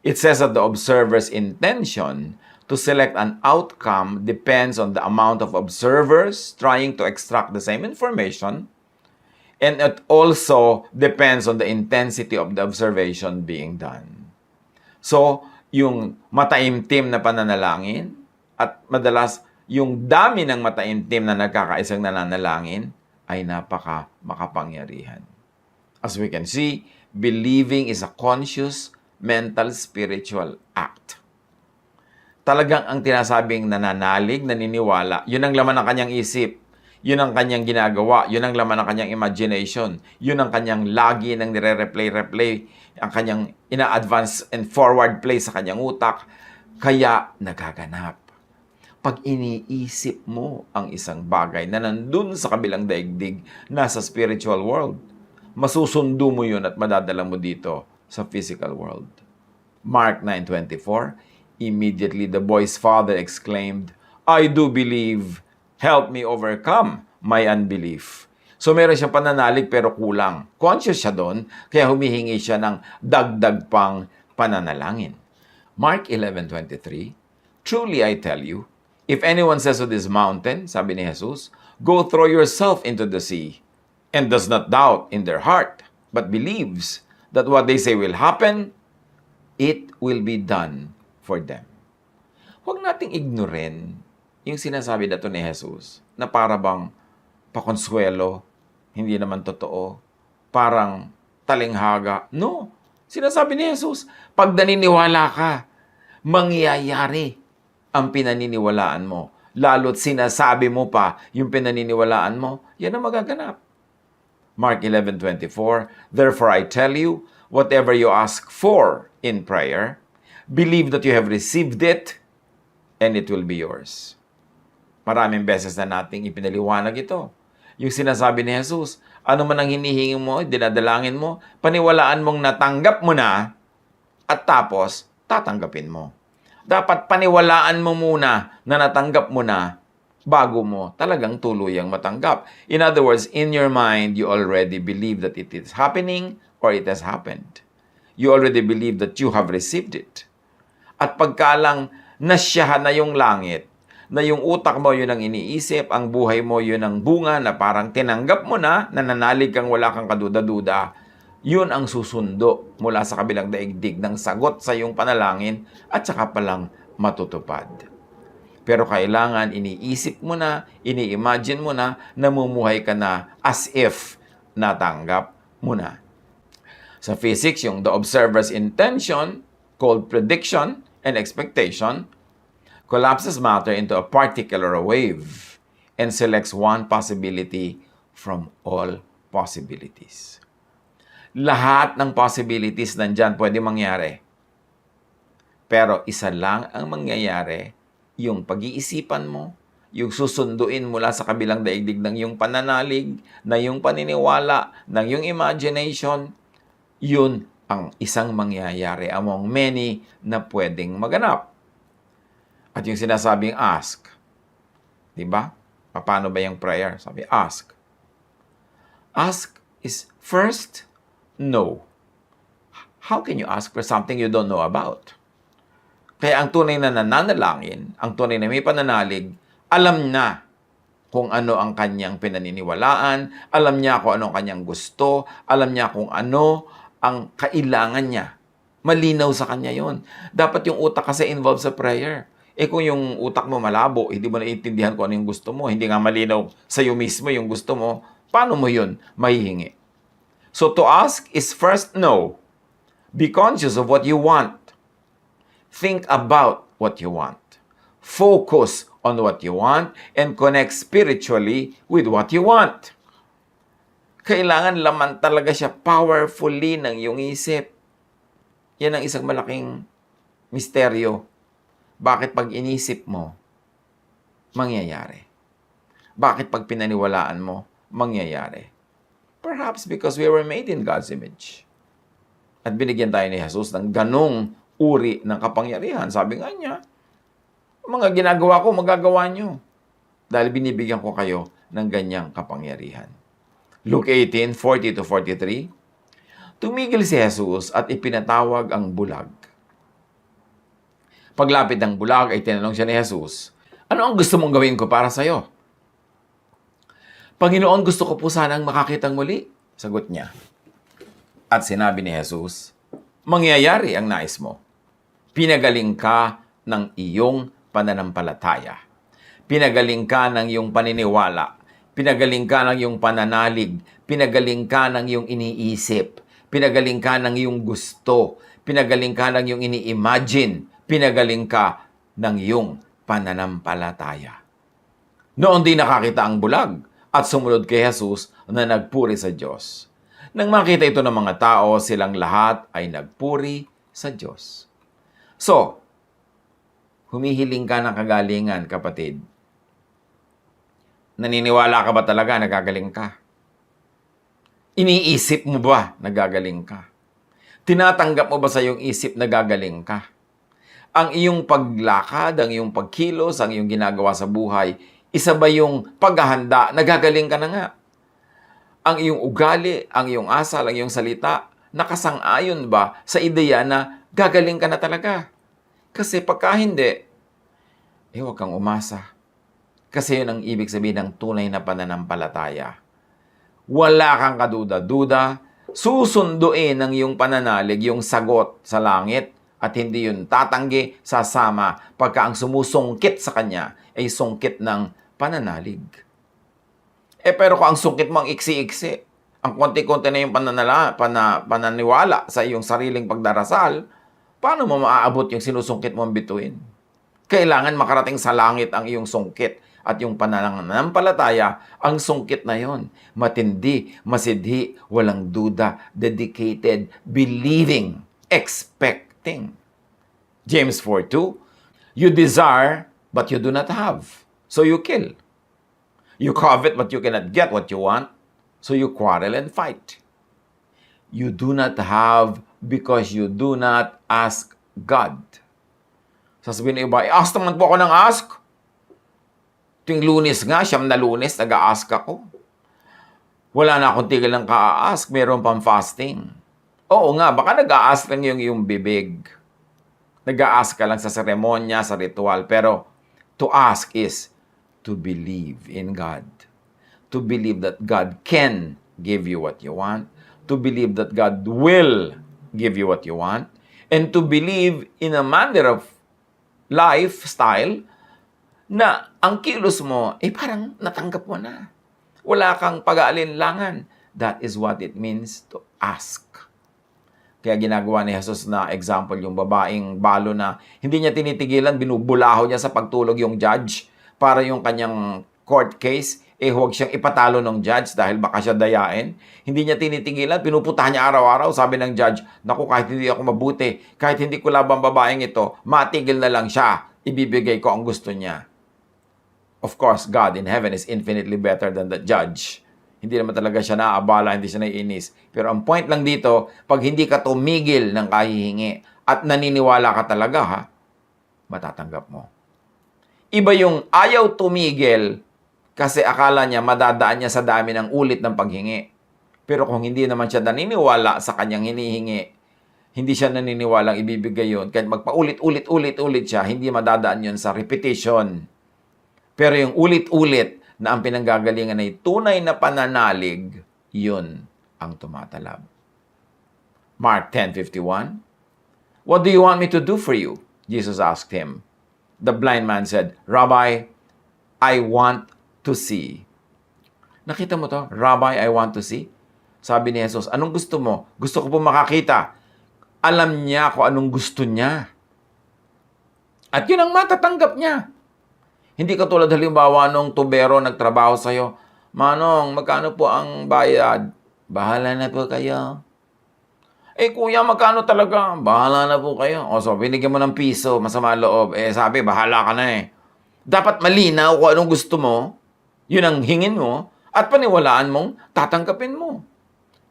It says that the observer's intention to select an outcome depends on the amount of observers trying to extract the same information, and it also depends on the intensity of the observation being done. So, yung mataimtim na pananalangin at madalas yung dami ng mataimtim na nagkakaisang nananalangin ay makapangyarihan. As we can see, believing is a conscious, mental, spiritual act. Talagang ang tinasabing nananalig, naniniwala, yun ang laman ng kanyang isip, yun ang kanyang ginagawa, yun ang laman ng kanyang imagination, yun ang kanyang lagi nang nire-replay, ang kanyang ina-advance and forward play sa kanyang utak, kaya nagaganap. Pag iniisip mo ang isang bagay na nandun sa kabilang daigdig, nasa spiritual world, masusundo mo yun at madadala mo dito sa physical world. Mark 9:24, immediately the boy's father exclaimed, "I do believe, help me overcome my unbelief." So meron siyang pananalig pero kulang. Conscious siya doon, kaya humihingi siya ng dagdag pang pananalangin. Mark 11:23, "Truly I tell you, if anyone says to this mountain," sabi ni Jesus, "Go throw yourself into the sea," and does not doubt in their heart, but believes that what they say will happen, it will be done for them. Huwag nating ignorin yung sinasabi na to ni Jesus na para bang pakonsuelo, hindi naman totoo, parang talinghaga. No, sinasabi ni Jesus, pag naniniwala ka, mangyayari ang pinaniniwalaan mo. Lalo't sinasabi mo pa yung pinaniniwalaan mo, yan ang magaganap. Mark 11:24, "Therefore I tell you, whatever you ask for in prayer, Believe that you have received it and it will be yours. Maraming beses na nating ipinaliwanag ito. Yung sinasabi ni Jesus, ano man ang hinihingi mo, dinadalangin mo, paniwalaan mong natanggap mo na at tapos tatanggapin mo. Dapat paniwalaan mo muna na natanggap mo na bago mo talagang tuluyang matanggap. In other words, in your mind, you already believe that it is happening or it has happened. You already believe that you have received it. At pagkalang nasyahan na yung langit, na yung utak mo yun ang iniisip, ang buhay mo yun ang bunga na parang tinanggap mo na, nananalig kang wala kang kaduda-duda, yun ang susundo mula sa kabilang daigdig ng sagot sa iyong panalangin at saka palang matutupad. Pero kailangan iniisip mo na, ini-imagine mo na, namumuhay ka na as if natanggap mo na. Sa physics, yung the observer's intention, called prediction and expectation, collapses matter into a particle or a wave and selects one possibility from all possibilities. Lahat ng possibilities nandyan pwede mangyari. Pero isa lang ang mangyayari, yung pag-iisipan mo, yung susunduin mula sa kabilang daigdig ng yung pananalig, na yung paniniwala, ng yung imagination, yun ang isang mangyayari among many na pwedeng maganap. At yung sinasabing ask, di ba? Paano ba yung prayer? Sabi, ask. Ask is first, no. How can you ask for something you don't know about? Kaya ang tunay na nananalangin, ang tunay na may pananalig, alam na kung ano ang kanyang pinaniniwalaan, alam niya kung ano ang kanyang gusto, alam niya kung ano ang kailangan niya. Malinaw sa kanya yon. Dapat yung utak kasi involved sa prayer. Kung yung utak mo malabo, hindi mo naiintindihan kung ano yung gusto mo, hindi nga malinaw sa iyo mismo yung gusto mo, paano mo yun mahihingi? So to ask is first know. Be conscious of what you want. Think about what you want. Focus on what you want and connect spiritually with what you want. Kailangan laman talaga siya powerfully ng iyong isip. Yan ang isang malaking misteryo. Bakit pag inisip mo, mangyayari? Bakit pag pinaniwalaan mo, mangyayari? Perhaps because we were made in God's image. At binigyan tayo ni Jesus ng ganong uri ng kapangyarihan. Sabi nga niya, mga ginagawa ko, magagawa niyo. Dahil binibigyan ko kayo ng ganyang kapangyarihan. Luke 18:40-43, tumigil si Jesus at ipinatawag ang bulag. Paglapit ng bulag ay tinanong siya ni Jesus, ano ang gusto mong gawin ko para sa'yo? Panginoon, gusto ko po sanang makakitang muli, sagot niya. At sinabi ni Jesus, mangyayari ang nais mo. Pinagaling ka ng iyong pananampalataya. Pinagaling ka ng iyong paniniwala. Pinagaling ka ng iyong pananalig. Pinagaling ka ng iyong iniisip. Pinagaling ka ng iyong gusto. Pinagaling ka ng iyong ini-imagine. Pinagaling ka ng iyong pananampalataya. Noon din nakakita ang bulag at sumunod kay Jesus na nagpuri sa Diyos. Nang makita ito ng mga tao, silang lahat ay nagpuri sa Diyos. So, humihiling ka ng kagalingan, kapatid. Naniniwala ka ba talaga na gagaling ka? Iniisip mo ba na gagaling ka? Tinatanggap mo ba sa iyong isip na gagaling ka? Ang iyong paglakad, ang iyong pagkilos, ang iyong ginagawa sa buhay, isa ba yung paghahanda na gagaling ka na nga? Ang iyong ugali, ang iyong asal, ang iyong salita, nakasang-ayon ba sa ideya na gagaling ka na talaga? Kasi pagka hindi, huwag kang umasa. Kasi yun ang ibig sabihin ng tunay na pananampalataya. Wala kang kaduda-duda, susunduin ng iyong pananalig, yung sagot sa langit, at hindi yun tatanggi, sasama, pagka ang sumusungkit sa kanya ay sungkit ng pananalig. Pero kung ang sungkit mo ang iksi-iksi, ang konti-konti na yung pananiwala sa iyong sariling pagdarasal, paano mo maaabot yung sinusungkit mong bituin? Kailangan makarating sa langit ang iyong sungkit at yung pananampalataya, ang sungkit na yon. Matindi, masidhi, walang duda, dedicated, believing, expecting. James 4:2, you desire, but you do not have, so you kill. You covet, but you cannot get what you want, so you quarrel and fight. You do not have because you do not ask God. Sasabihin ng iba, ask naman po ako ng ask. Tuwing Lunes nga, siyam na Lunes, nag-a-ask ako. Wala na akong tigil ng ka-ask, meron pang fasting. Oo nga, baka nag-a-ask lang yung bibig. Nag-a-ask ka lang sa seremonya, sa ritual. Pero to ask is to believe in God. To believe that God can give you what you want. To believe that God will give you what you want. And to believe in a manner of lifestyle na ang kilos mo, parang natanggap mo na. Wala kang pag-aalinlangan. That is what it means to ask. Kaya ginagawa ni Jesus na example, yung babaeng balo na hindi niya tinitigilan, binubulaho niya sa pagtulog yung judge para yung kanyang court case, huwag siyang ipatalo ng judge dahil baka siya dayain. Hindi niya tinitigilan, pinuputahan niya araw-araw. Sabi ng judge, naku, kahit hindi ako mabuti, kahit hindi ko labang babaeng ito, matigil na lang siya, ibibigay ko ang gusto niya. Of course, God in heaven is infinitely better than the judge. Hindi naman talaga siya naaabala, hindi siya naiinis. Pero ang point lang dito, pag hindi ka tumigil ng kahihingi at naniniwala ka talaga, matatanggap mo. Iba yung ayaw tumigil kasi akala niya madadaan niya sa dami ng ulit ng paghingi. Pero kung hindi naman siya naniniwala sa kanyang hinihingi, hindi siya naniniwalang ibibigay yun, kahit magpaulit-ulit siya, hindi madadaan yun sa repetition. Pero yung ulit-ulit na ang pinanggagalingan ay tunay na pananalig, yun ang tumatalab. Mark 10:51, what do you want me to do for you? Jesus asked him. The blind man said, Rabbi, I want to see. Nakita mo to? Rabbi, I want to see. Sabi ni Jesus, anong gusto mo? Gusto ko po makakita. Alam niya kung anong gusto niya. At yun ang matatanggap niya. Hindi katulad halimbawa nung tubero nagtrabaho sa'yo, Manong, magkano po ang bayad? Bahala na po kayo. Kuya, magkano talaga? Bahala na po kayo. O so, binigyan mo ng piso, masama loob. Sabi, bahala ka na Dapat malinaw kung anong gusto mo, yun ang hingin mo, at paniwalaan mong tatanggapin mo.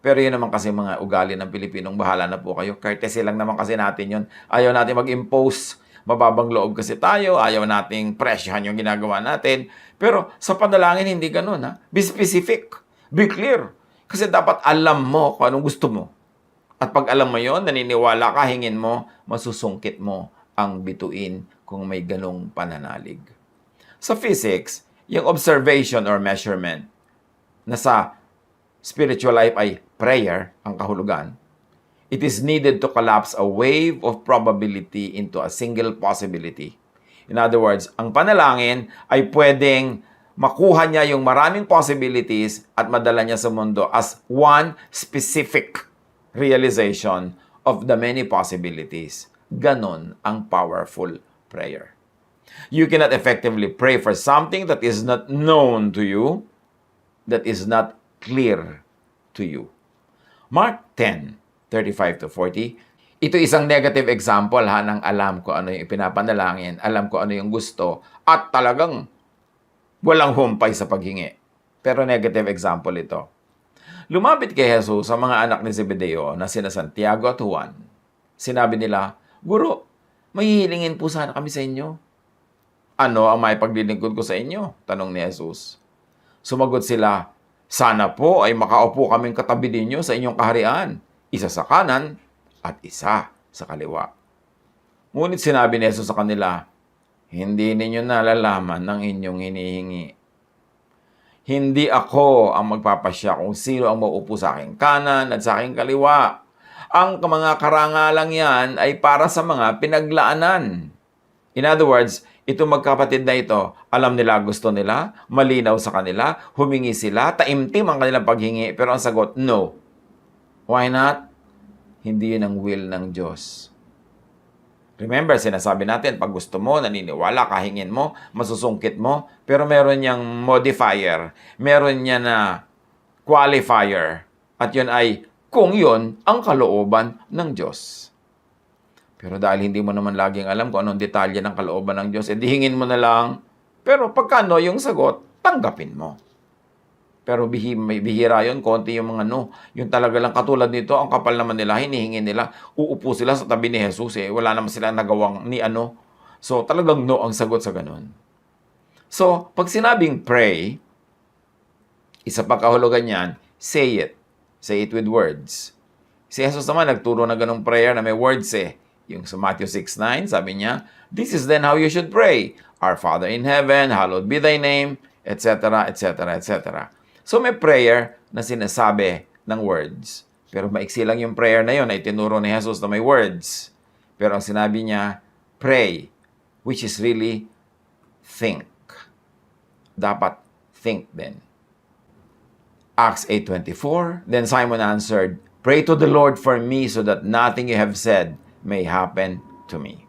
Pero yun naman kasi mga ugali ng Pilipinong, bahala na po kayo. Courtesy lang naman kasi natin yun. Ayaw natin mag-impose. Mababang loob kasi tayo. Ayaw nating presyohan yung ginagawa natin. Pero sa panalangin, hindi ganun. Be specific. Be clear. Kasi dapat alam mo kung anong gusto mo. At pag alam mo yon, naniniwala ka, hingin mo, masusungkit mo ang bituin kung may ganong pananalig. Sa physics, yung observation or measurement na sa spiritual life ay prayer, ang kahulugan, it is needed to collapse a wave of probability into a single possibility. In other words, ang panalangin ay pwedeng makuha niya yung maraming possibilities at madala niya sa mundo as one specific realization of the many possibilities. Ganon ang powerful prayer. You cannot effectively pray for something that is not known to you, that is not clear to you. Mark 10:35-40. Ito isang negative example ng alam ko ano yung ipinapanalangin, alam ko ano yung gusto, at talagang walang humpay sa paghingi. Pero negative example ito. Lumapit kay Jesus sa mga anak ni Zebedeo na sina Santiago at Juan. Sinabi nila, Guro, mahihilingin po sana kami sa inyo. Ano ang may paglilingkod ko sa inyo? Tanong ni Jesus. Sumagot sila, sana po ay makaupo kaming katabi ninyo sa inyong kaharian, isa sa kanan at isa sa kaliwa. Ngunit sinabi ni Jesus sa kanila, hindi ninyo nalalaman ng inyong hinihingi. Hindi ako ang magpapasya kung sino ang mauupo sa aking kanan at sa aking kaliwa. Ang mga karangalang yan ay para sa mga pinaglaanan. In other words, itong magkapatid na ito, alam nila gusto nila, malinaw sa kanila, humingi sila, taimtim ang kanilang paghingi, pero ang sagot, no. Why not? Hindi yun ang will ng Diyos. Remember, sinasabi natin, pag gusto mo, naniniwala, kahingin mo, masusungkit mo, pero meron niyang modifier, meron niya na qualifier, at yun ay kung yun ang kalooban ng Diyos. Pero dahil hindi mo naman laging alam kung anong detalye ng kalooban ng Diyos, edi hingin mo na lang. Pero pagka no yung sagot, tanggapin mo. Pero may bihira yun, konti yung mga no. Yung talaga lang katulad nito, ang kapal naman nila, hinihingi nila, uupo sila sa tabi ni Jesus eh. Wala naman sila nagawang ni ano. So talagang no ang sagot sa ganun. So, pag sinabing pray, isa pa kahulugan yan, say it. Say it with words. Si Jesus naman nagturo na ganung prayer na may words eh. Yung sa Matthew 6:9, sabi niya, "This is then how you should pray. Our Father in heaven, hallowed be thy name," etc., etc., etc. So may prayer na sinasabi ng words. Pero maiksi lang yung prayer na yun ay tinuro ni Jesus na may words. Pero ang sinabi niya, pray, which is really think. Dapat think din. Acts 8:24, then Simon answered, "Pray to the Lord for me so that nothing you have said may happen to me."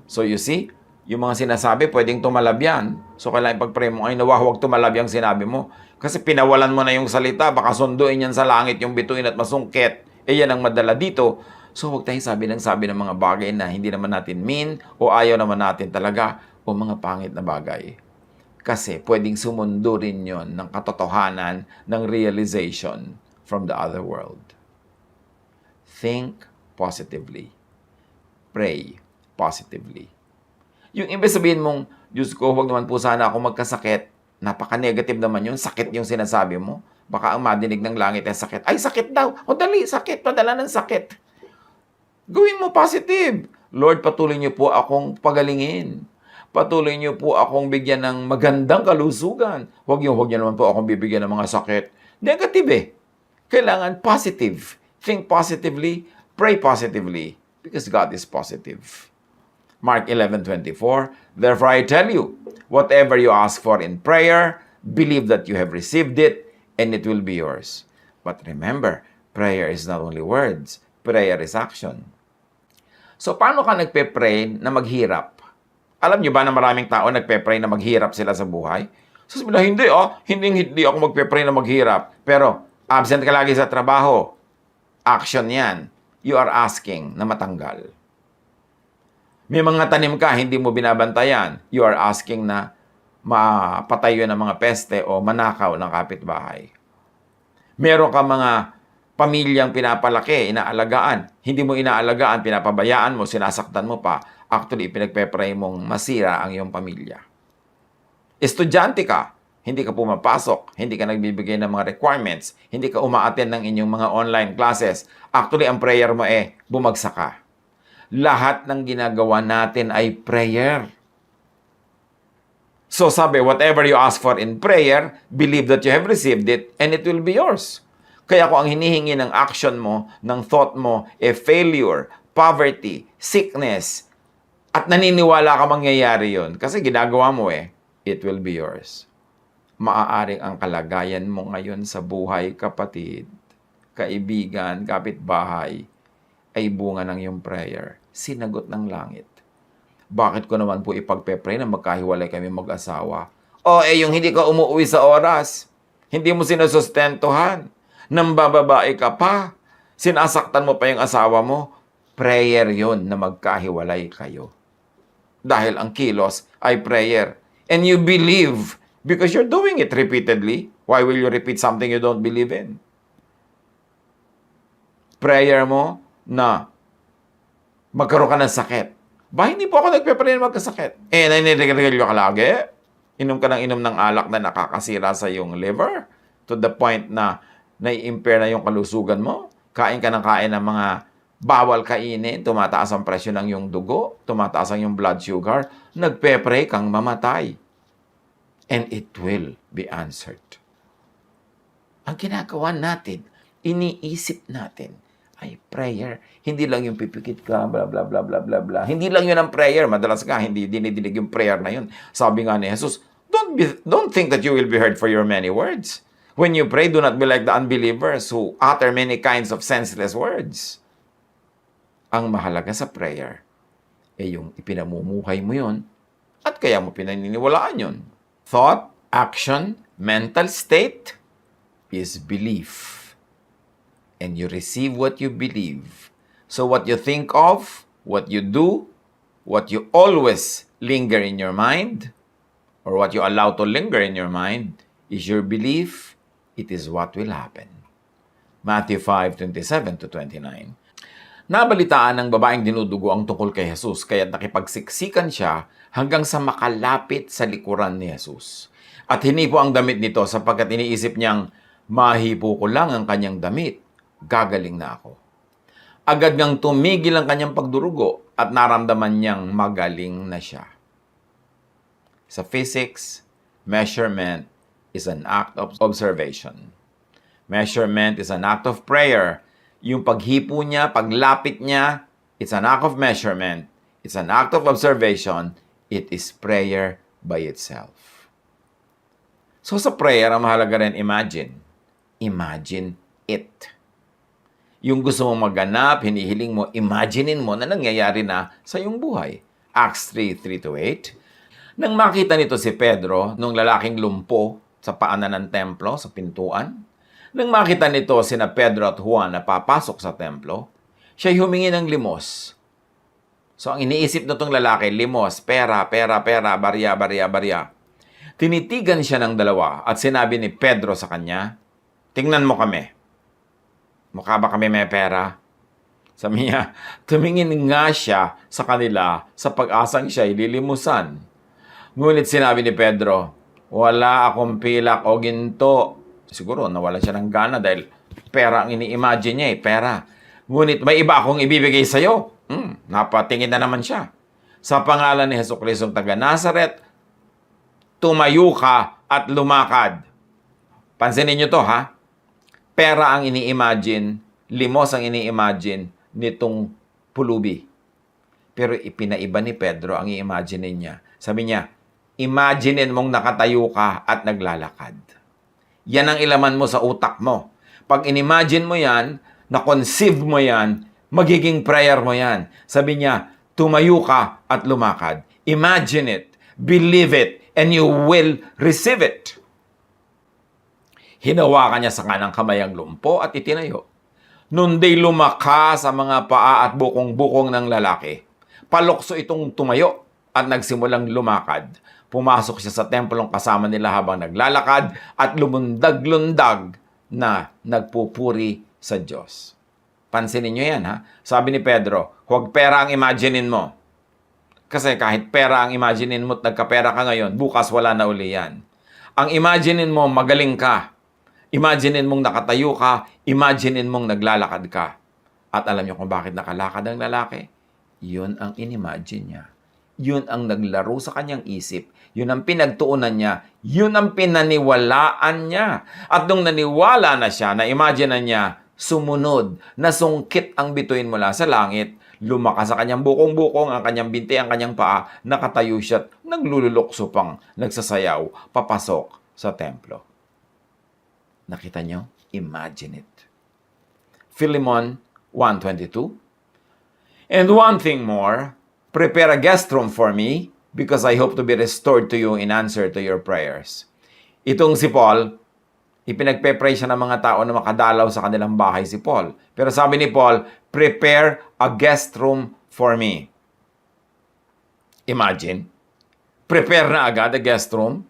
So you see, yung mga sinasabi, pwedeng tumalab yan. So kailangan ipag-pray mo, ay nawa, huwag tumalab yung sinabi mo. Kasi pinawalan mo na yung salita, baka sunduin yan sa langit yung bituin at masungkit. Eh yan ang madala dito. So huwag tayong sabi ng mga bagay na hindi naman natin mean o ayaw naman natin talaga o mga pangit na bagay. Kasi pwedeng sumundo rin yon ng katotohanan, ng realization from the other world. Think positively. Pray positively. Yung imbes sabihin mong, Diyos ko, huwag naman po sana ako magkasakit, napaka-negative naman yun, sakit yung sinasabi mo. Baka ang madinig ng langit ay sakit. Ay, sakit daw. O dali, sakit. Padala ng sakit. Gawin mo positive. Lord, patuloy niyo po akong pagalingin. Patuloy niyo po akong bigyan ng magandang kalusugan. Huwag niyo naman po akong bibigyan ng mga sakit. Negative eh. Kailangan positive. Think positively, pray positively, because God is positive. Mark 11:24, therefore I tell you, whatever you ask for in prayer, believe that you have received it, and it will be yours. But remember, prayer is not only words, prayer is action. So paano ka nagpe-pray na maghirap? Alam niyo ba na maraming tao nagpe-pray na maghirap sila sa buhay? So sabi na, hindi ako magpe-pray na maghirap. Pero absent ka lagi sa trabaho. Action yan. You are asking na matanggal. May mga tanim ka, hindi mo binabantayan. You are asking na mapatay yun ng mga peste o manakaw ng kapitbahay. Meron ka mga pamilyang pinapalaki, inaalagaan. Hindi mo inaalagaan, pinapabayaan mo, sinasaktan mo pa. Actually, pinagpe-pray mong masira ang iyong pamilya. Estudyante ka, hindi ka pumapasok, hindi ka nagbibigay ng mga requirements, hindi ka uma-attend ng inyong mga online classes. Actually, ang prayer mo bumagsak ka. Lahat ng ginagawa natin ay prayer. So sabi, whatever you ask for in prayer, believe that you have received it and it will be yours. Kaya kung ang hinihingi ng action mo, ng thought mo, failure, poverty, sickness, at naniniwala ka mangyayari yon kasi ginagawa mo it will be yours. Maaaring ang kalagayan mo ngayon sa buhay, kapatid, kaibigan, kapitbahay, ay bunga ng iyong prayer. Sinagot ng langit. Bakit ko naman po ipagpe-pray na magkahiwalay kami mag-asawa? Yung hindi ka umuwi sa oras, hindi mo sinusustentuhan, nambababae ka pa, sinasaktan mo pa yung asawa mo, prayer yon na magkahiwalay kayo. Dahil ang kilos ay prayer. And you believe because you're doing it repeatedly. Why will you repeat something you don't believe in? Prayer mo na magkaroon ka ng sakit. Ba, hindi po ako nagpe-pray na magkasakit. Naninigarilyo ka lagi? Inom ka ng alak na nakakasira sa iyong liver to the point na nai-impair na yung kalusugan mo. Kain ka ng kain ng mga bawal kainin, tumataas ang presyo ng iyong dugo, tumataas ang iyong blood sugar, nagpe-pray kang mamatay. And it will be answered. Ang ginagawa natin, iniisip natin, ay prayer. Hindi lang yung pipikit ka, bla bla bla bla bla bla. Hindi lang yun ang prayer. Madalas nga, hindi dinidinig yung prayer na yun. Sabi nga ni Jesus, don't think that you will be heard for your many words. When you pray, do not be like the unbelievers who utter many kinds of senseless words. Ang mahalaga sa prayer yung ipinamumuhay mo yun at kaya mo pinaniniwalaan yun. Thought, action, mental state is belief. And you receive what you believe. So what you think of, what you do, what you always linger in your mind, or what you allow to linger in your mind, is your belief, it is what will happen. Matthew 5:27-29. Nabalitaan ng babaeng dinudugo ang tungkol kay Jesus, kaya nakipagsiksikan siya hanggang sa makalapit sa likuran ni Jesus. At hinipo ang damit nito sapagkat iniisip niyang, mahipo ko lang ang kanyang damit, gagaling na ako. Agad ngang tumigil ang kanyang pagdurugo at naramdaman niyang magaling na siya. Sa physics, measurement is an act of observation. Measurement is an act of prayer. Yung paghipo niya, paglapit niya, it's an act of measurement. It's an act of observation. It is prayer by itself. So sa prayer, ang mahalaga rin imagine. Imagine it. Yung gusto mong maganap, hinihiling mo, imaginein mo na nangyayari na sa iyong buhay. Acts 3:3-8. Nang makita nito si Pedro, nung lalaking lumpo sa paanan ng templo, sa pintuan, nang makita nito sina Pedro at Juan na papasok sa templo, siya'y humingi ng limos. So ang iniisip nitong lalaki, limos, pera, barya. Tinitigan siya ng dalawa at sinabi ni Pedro sa kanya, tingnan mo kami. Mukha ba kami may pera? Sabi niya, tumingin nga siya sa kanila sa pag-asang siya'y lilimusan. Ngunit sinabi ni Pedro, wala akong pilak o ginto. Siguro nawala siya ng gana dahil pera ang ini-imagine niya pera. Ngunit may iba akong ibibigay sa iyo. Napatingin na naman siya. Sa pangalan ni Jesucristo taga Nazaret, tumayo ka at lumakad. Pansinin niyo to ha. Pera ang ini-imagine, limos ang ini-imagine nitong pulubi. Pero ipinaiba ni Pedro ang i-imagine niya. Sabi niya, imaginein mong nakatayo ka at naglalakad. Yan ang ilaman mo sa utak mo. Pag in-imagine mo yan, na-conceive mo yan, magiging prayer mo yan. Sabi niya, tumayo ka at lumakad. Imagine it, believe it, and you will receive it. Hinawakan niya sa kanang kamay ang lumpo at itinayo. Nunday lumaka sa mga paa at bukong-bukong ng lalaki. Palokso itong tumayo at nagsimulang lumakad. Pumasok siya sa templong kasama nila habang naglalakad at lumundag-lundag na nagpupuri sa Diyos. Pansinin niyo yan ha. Sabi ni Pedro, huwag pera ang imaginein mo. Kasi kahit pera ang imaginein mo at nagkapera ka ngayon, bukas wala na uli yan. Ang imaginein mo, magaling ka. Imaginein mong nakatayo ka. Imaginein mong naglalakad ka. At alam niyo kung bakit nakalakad ang lalaki? Yun ang inimagine niya. Yun ang naglaro sa kanyang isip. Yun ang pinagtuunan niya. Yun ang pinaniwalaan niya. At nung naniwala na siya, na-imagine na niya, sumunod, nasungkit ang bituin mula sa langit, lumakas sa kanyang bukong-bukong, ang kanyang binti, ang kanyang paa, nakatayo siya at naglululokso pang nagsasayaw, papasok sa templo. Nakita niyo? Imagine it. Philemon 1:22. And one thing more, prepare a guest room for me because I hope to be restored to you in answer to your prayers. Itong si Paul, ipinagpe-pray siya ng mga tao na makadalaw sa kanilang bahay si Paul. Pero sabi ni Paul, prepare a guest room for me. Imagine, prepare na agad a guest room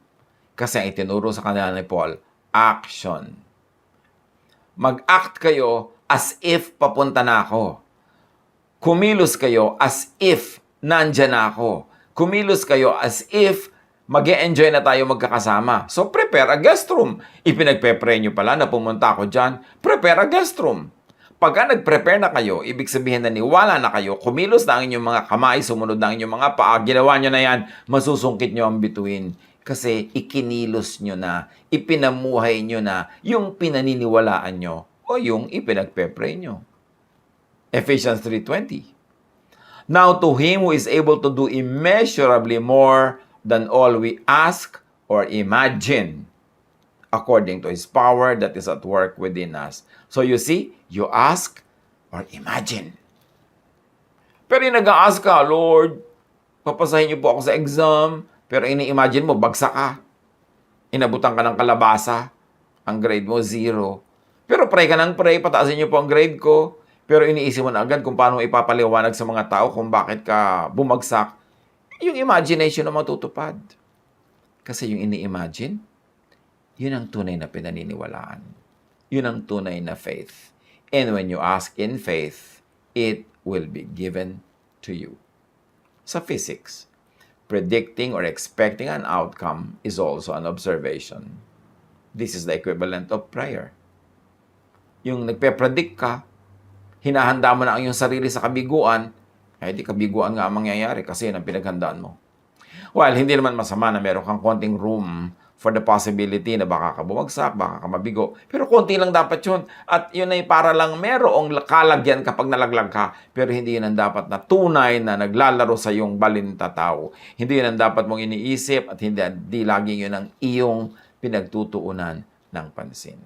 kasi ang itinuro sa kanila ni Paul, action. Mag-act kayo as if papunta na ako. Kumilos kayo as if nandyan na ako. Kumilos kayo as if mag-e-enjoy na tayo magkakasama. So, prepare a guest room. Ipinagpe-pray nyo pala na pumunta ako dyan. Prepare a guest room. Pagka nag-prepare na kayo, ibig sabihin na niwala na kayo, kumilos na ang inyong mga kamay, sumunod na ang inyong mga paa, ginawa nyo na yan, masusungkit nyo ang bituin. Kasi ikinilos nyo na, ipinamuhay nyo na yung pinaniniwalaan nyo o yung ipinagpe-pray nyo. Ephesians 3:20. Now to him who is able to do immeasurably more than all we ask or imagine, according to his power that is at work within us. So you see, you ask or imagine. Pero yung nag-a-ask ka, Lord, papasahin niyo po ako sa exam, pero ini-imagine mo, bagsak ka. Inabutan ka ng kalabasa, ang grade mo 0. Pero pray ka ng pray, pataasin niyo po ang grade ko. Pero iniisip mo na agad kung paano ipapaliwanag sa mga tao kung bakit ka bumagsak. Yung imagination na matutupad. Kasi yung ini-imagine, yun ang tunay na pinaniniwalaan. Yun ang tunay na faith. And when you ask in faith, it will be given to you. Sa physics, predicting or expecting an outcome is also an observation. This is the equivalent of prayer. Yung nagpe-predict ka, hinahanda mo na ang iyong sarili sa kabiguan, di kabiguan nga ang mangyayari kasi yun ang pinaghandaan mo. Well, hindi naman masama na meron kang konting room for the possibility na baka ka bumagsak, baka ka mabigo. Pero konti lang dapat yun. At yun ay para lang merong kalagyan kapag nalaglag ka. Pero hindi yun ang dapat na tunay na naglalaro sa iyong balintataw. Hindi yun ang dapat mong iniisip at hindi laging yun ang iyong pinagtutuunan ng pansin.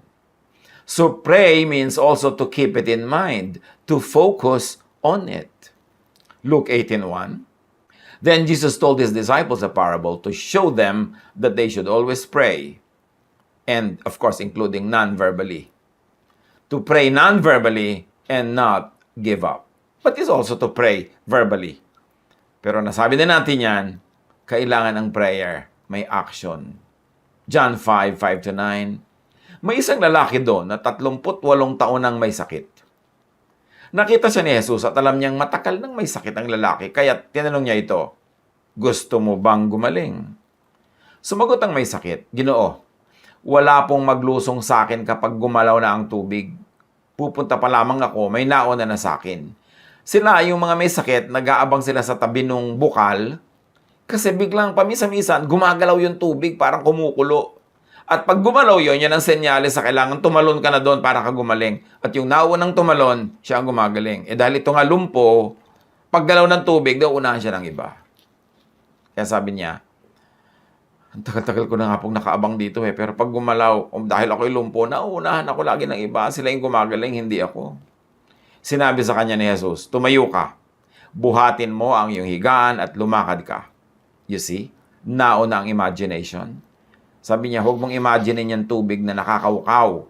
So pray means also to keep it in mind, to focus on it. Luke 18:1. Then Jesus told his disciples a parable to show them that they should always pray. And, of course, including non-verbally. To pray non-verbally and not give up. But it's also to pray verbally. Pero nasabi din natin yan, kailangan ng prayer, may action. John 5:5-9. May isang lalaki doon na 38 taon nang may sakit. Nakita siya ni Jesus at alam niyang matakal nang may sakit ang lalaki, kaya tinanong niya ito, gusto mo bang gumaling? Sumagot ang may sakit, Ginoo, wala pong maglusong sa akin kapag gumalaw na ang tubig. Pupunta pa lamang ako, may nauna na sa akin. Sila, yung mga may sakit, nag-aabang sila sa tabi ng bukal kasi biglang pamisa-misan, gumagalaw yung tubig, parang kumukulo. At pag gumalaw yun, yan ang senyales sa kailangan tumalon ka na doon para ka gumaling. At yung naunang tumalon, siya ang gumagaling. Dahil ito nga lumpo, pag galaw ng tubig, daw unahan siya ng iba. Kaya sabi niya, ang tagal-tagal ko na nga pong nakaabang dito pero pag gumalaw, dahil ako'y lumpo, nauunahan ako lagi ng iba. Sila yung gumagaling, hindi ako. Sinabi sa kanya ni Jesus, tumayo ka, buhatin mo ang iyong higaan at lumakad ka. You see, nauna ang imagination. Sabi niya, huwag mong imaginein yung tubig na nakakaukaw.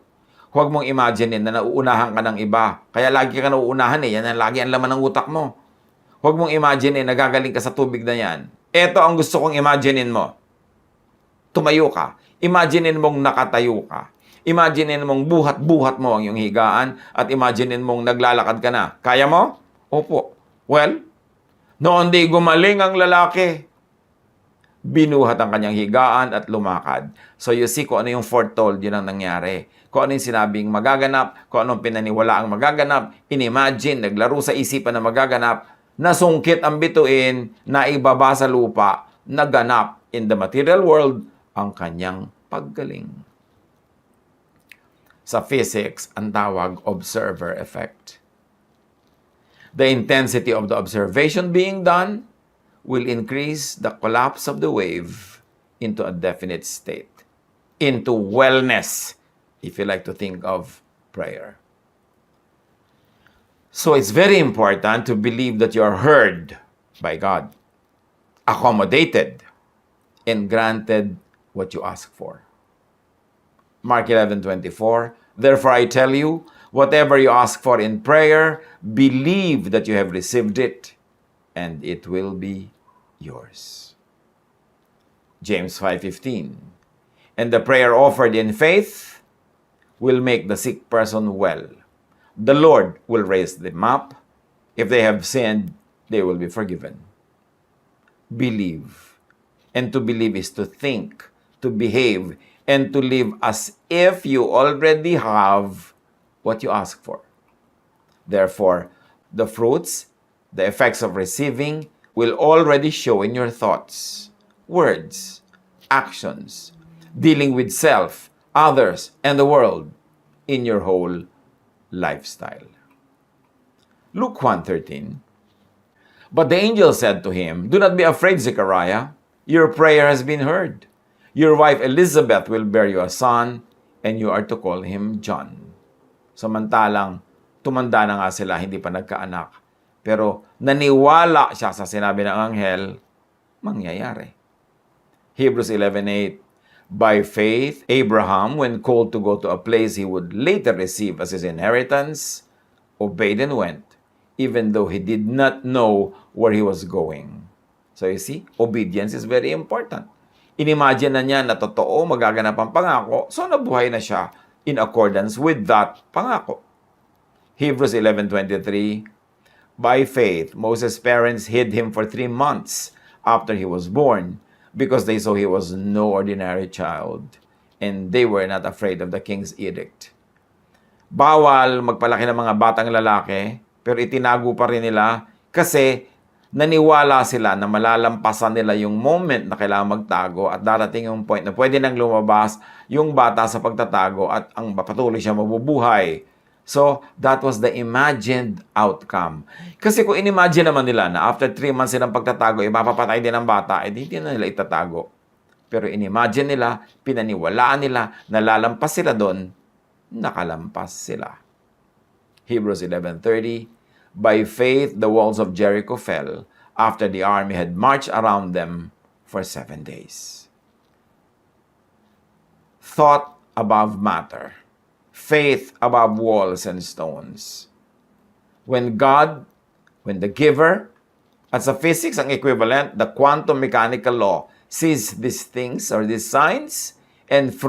Huwag mong imaginein na nauunahan ka ng iba. Kaya lagi ka nauunahan yan ang lagi ang laman ng utak mo. Huwag mong imaginein na gagaling ka sa tubig na yan. Ito ang gusto kong imaginein mo. Tumayo ka. Imaginein mong nakatayo ka. Imaginein mong buhat-buhat mo ang iyong higaan at imaginein mong naglalakad ka na. Kaya mo? Opo. Well, noon di gumaling ang lalaki. Binuhat ang kanyang higaan at lumakad. So you see kung ano yung foretold, yun ang nangyari. Kung ano yung sinabing magaganap, kung anong pinaniwala ang magaganap, inimagine, naglaro sa isipan na magaganap, nasungkit ang bituin, naibaba sa lupa, naganap in the material world ang kanyang paggaling. Sa physics, ang tawag observer effect. The intensity of the observation being done will increase the collapse of the wave into a definite state, into wellness, if you like to think of prayer. So it's very important to believe that you are heard by God, accommodated, and granted what you ask for. Mark 11:24, therefore I tell you, whatever you ask for in prayer, believe that you have received it, and it will be yours. James 5:15. And the prayer offered in faith will make the sick person well. The Lord will raise them up. If they have sinned, they will be forgiven. Believe. And to believe is to think, to behave, and to live as if you already have what you ask for. Therefore, the fruits, the effects of receiving will already show in your thoughts, words, actions, dealing with self, others, and the world in your whole lifestyle. Luke 1:13. But the angel said to him, do not be afraid, Zechariah. Your prayer has been heard. Your wife Elizabeth will bear you a son, and you are to call him John. Samantalang, tumanda na nga sila, hindi pa nagkaanak. Pero naniwala siya sa sinabi ng anghel, mangyayari. Hebrews 11:8. By faith, Abraham, when called to go to a place he would later receive as his inheritance, obeyed and went, even though he did not know where he was going. So you see, obedience is very important. Inimagine na niya na totoo magaganap ang pangako, so nabuhay na siya in accordance with that pangako. Hebrews 11:23, by faith, Moses' parents hid him for 3 months after he was born because they saw he was no ordinary child and they were not afraid of the king's edict. Bawal magpalaki ng mga batang lalaki, pero itinago pa rin nila kasi naniwala sila na malalampasan nila yung moment na kailangan magtago at darating yung point na pwede nang lumabas yung bata sa pagtatago at ang patuloy siya mabubuhay. So, that was the imagined outcome. Kasi kung inimagine naman nila na after 3 months silang pagtatago, mapapatay din ang bata, hindi na nila itatago. Pero inimagine nila, pinaniwalaan nila, nalalampas sila doon, nakalampas sila. Hebrews 11:30, by faith the walls of Jericho fell after the army had marched around them for 7 days. Thought above matter. Faith above walls and stones. When God, when the giver, at sa physics, ang equivalent, the quantum mechanical law, sees these things or these signs, and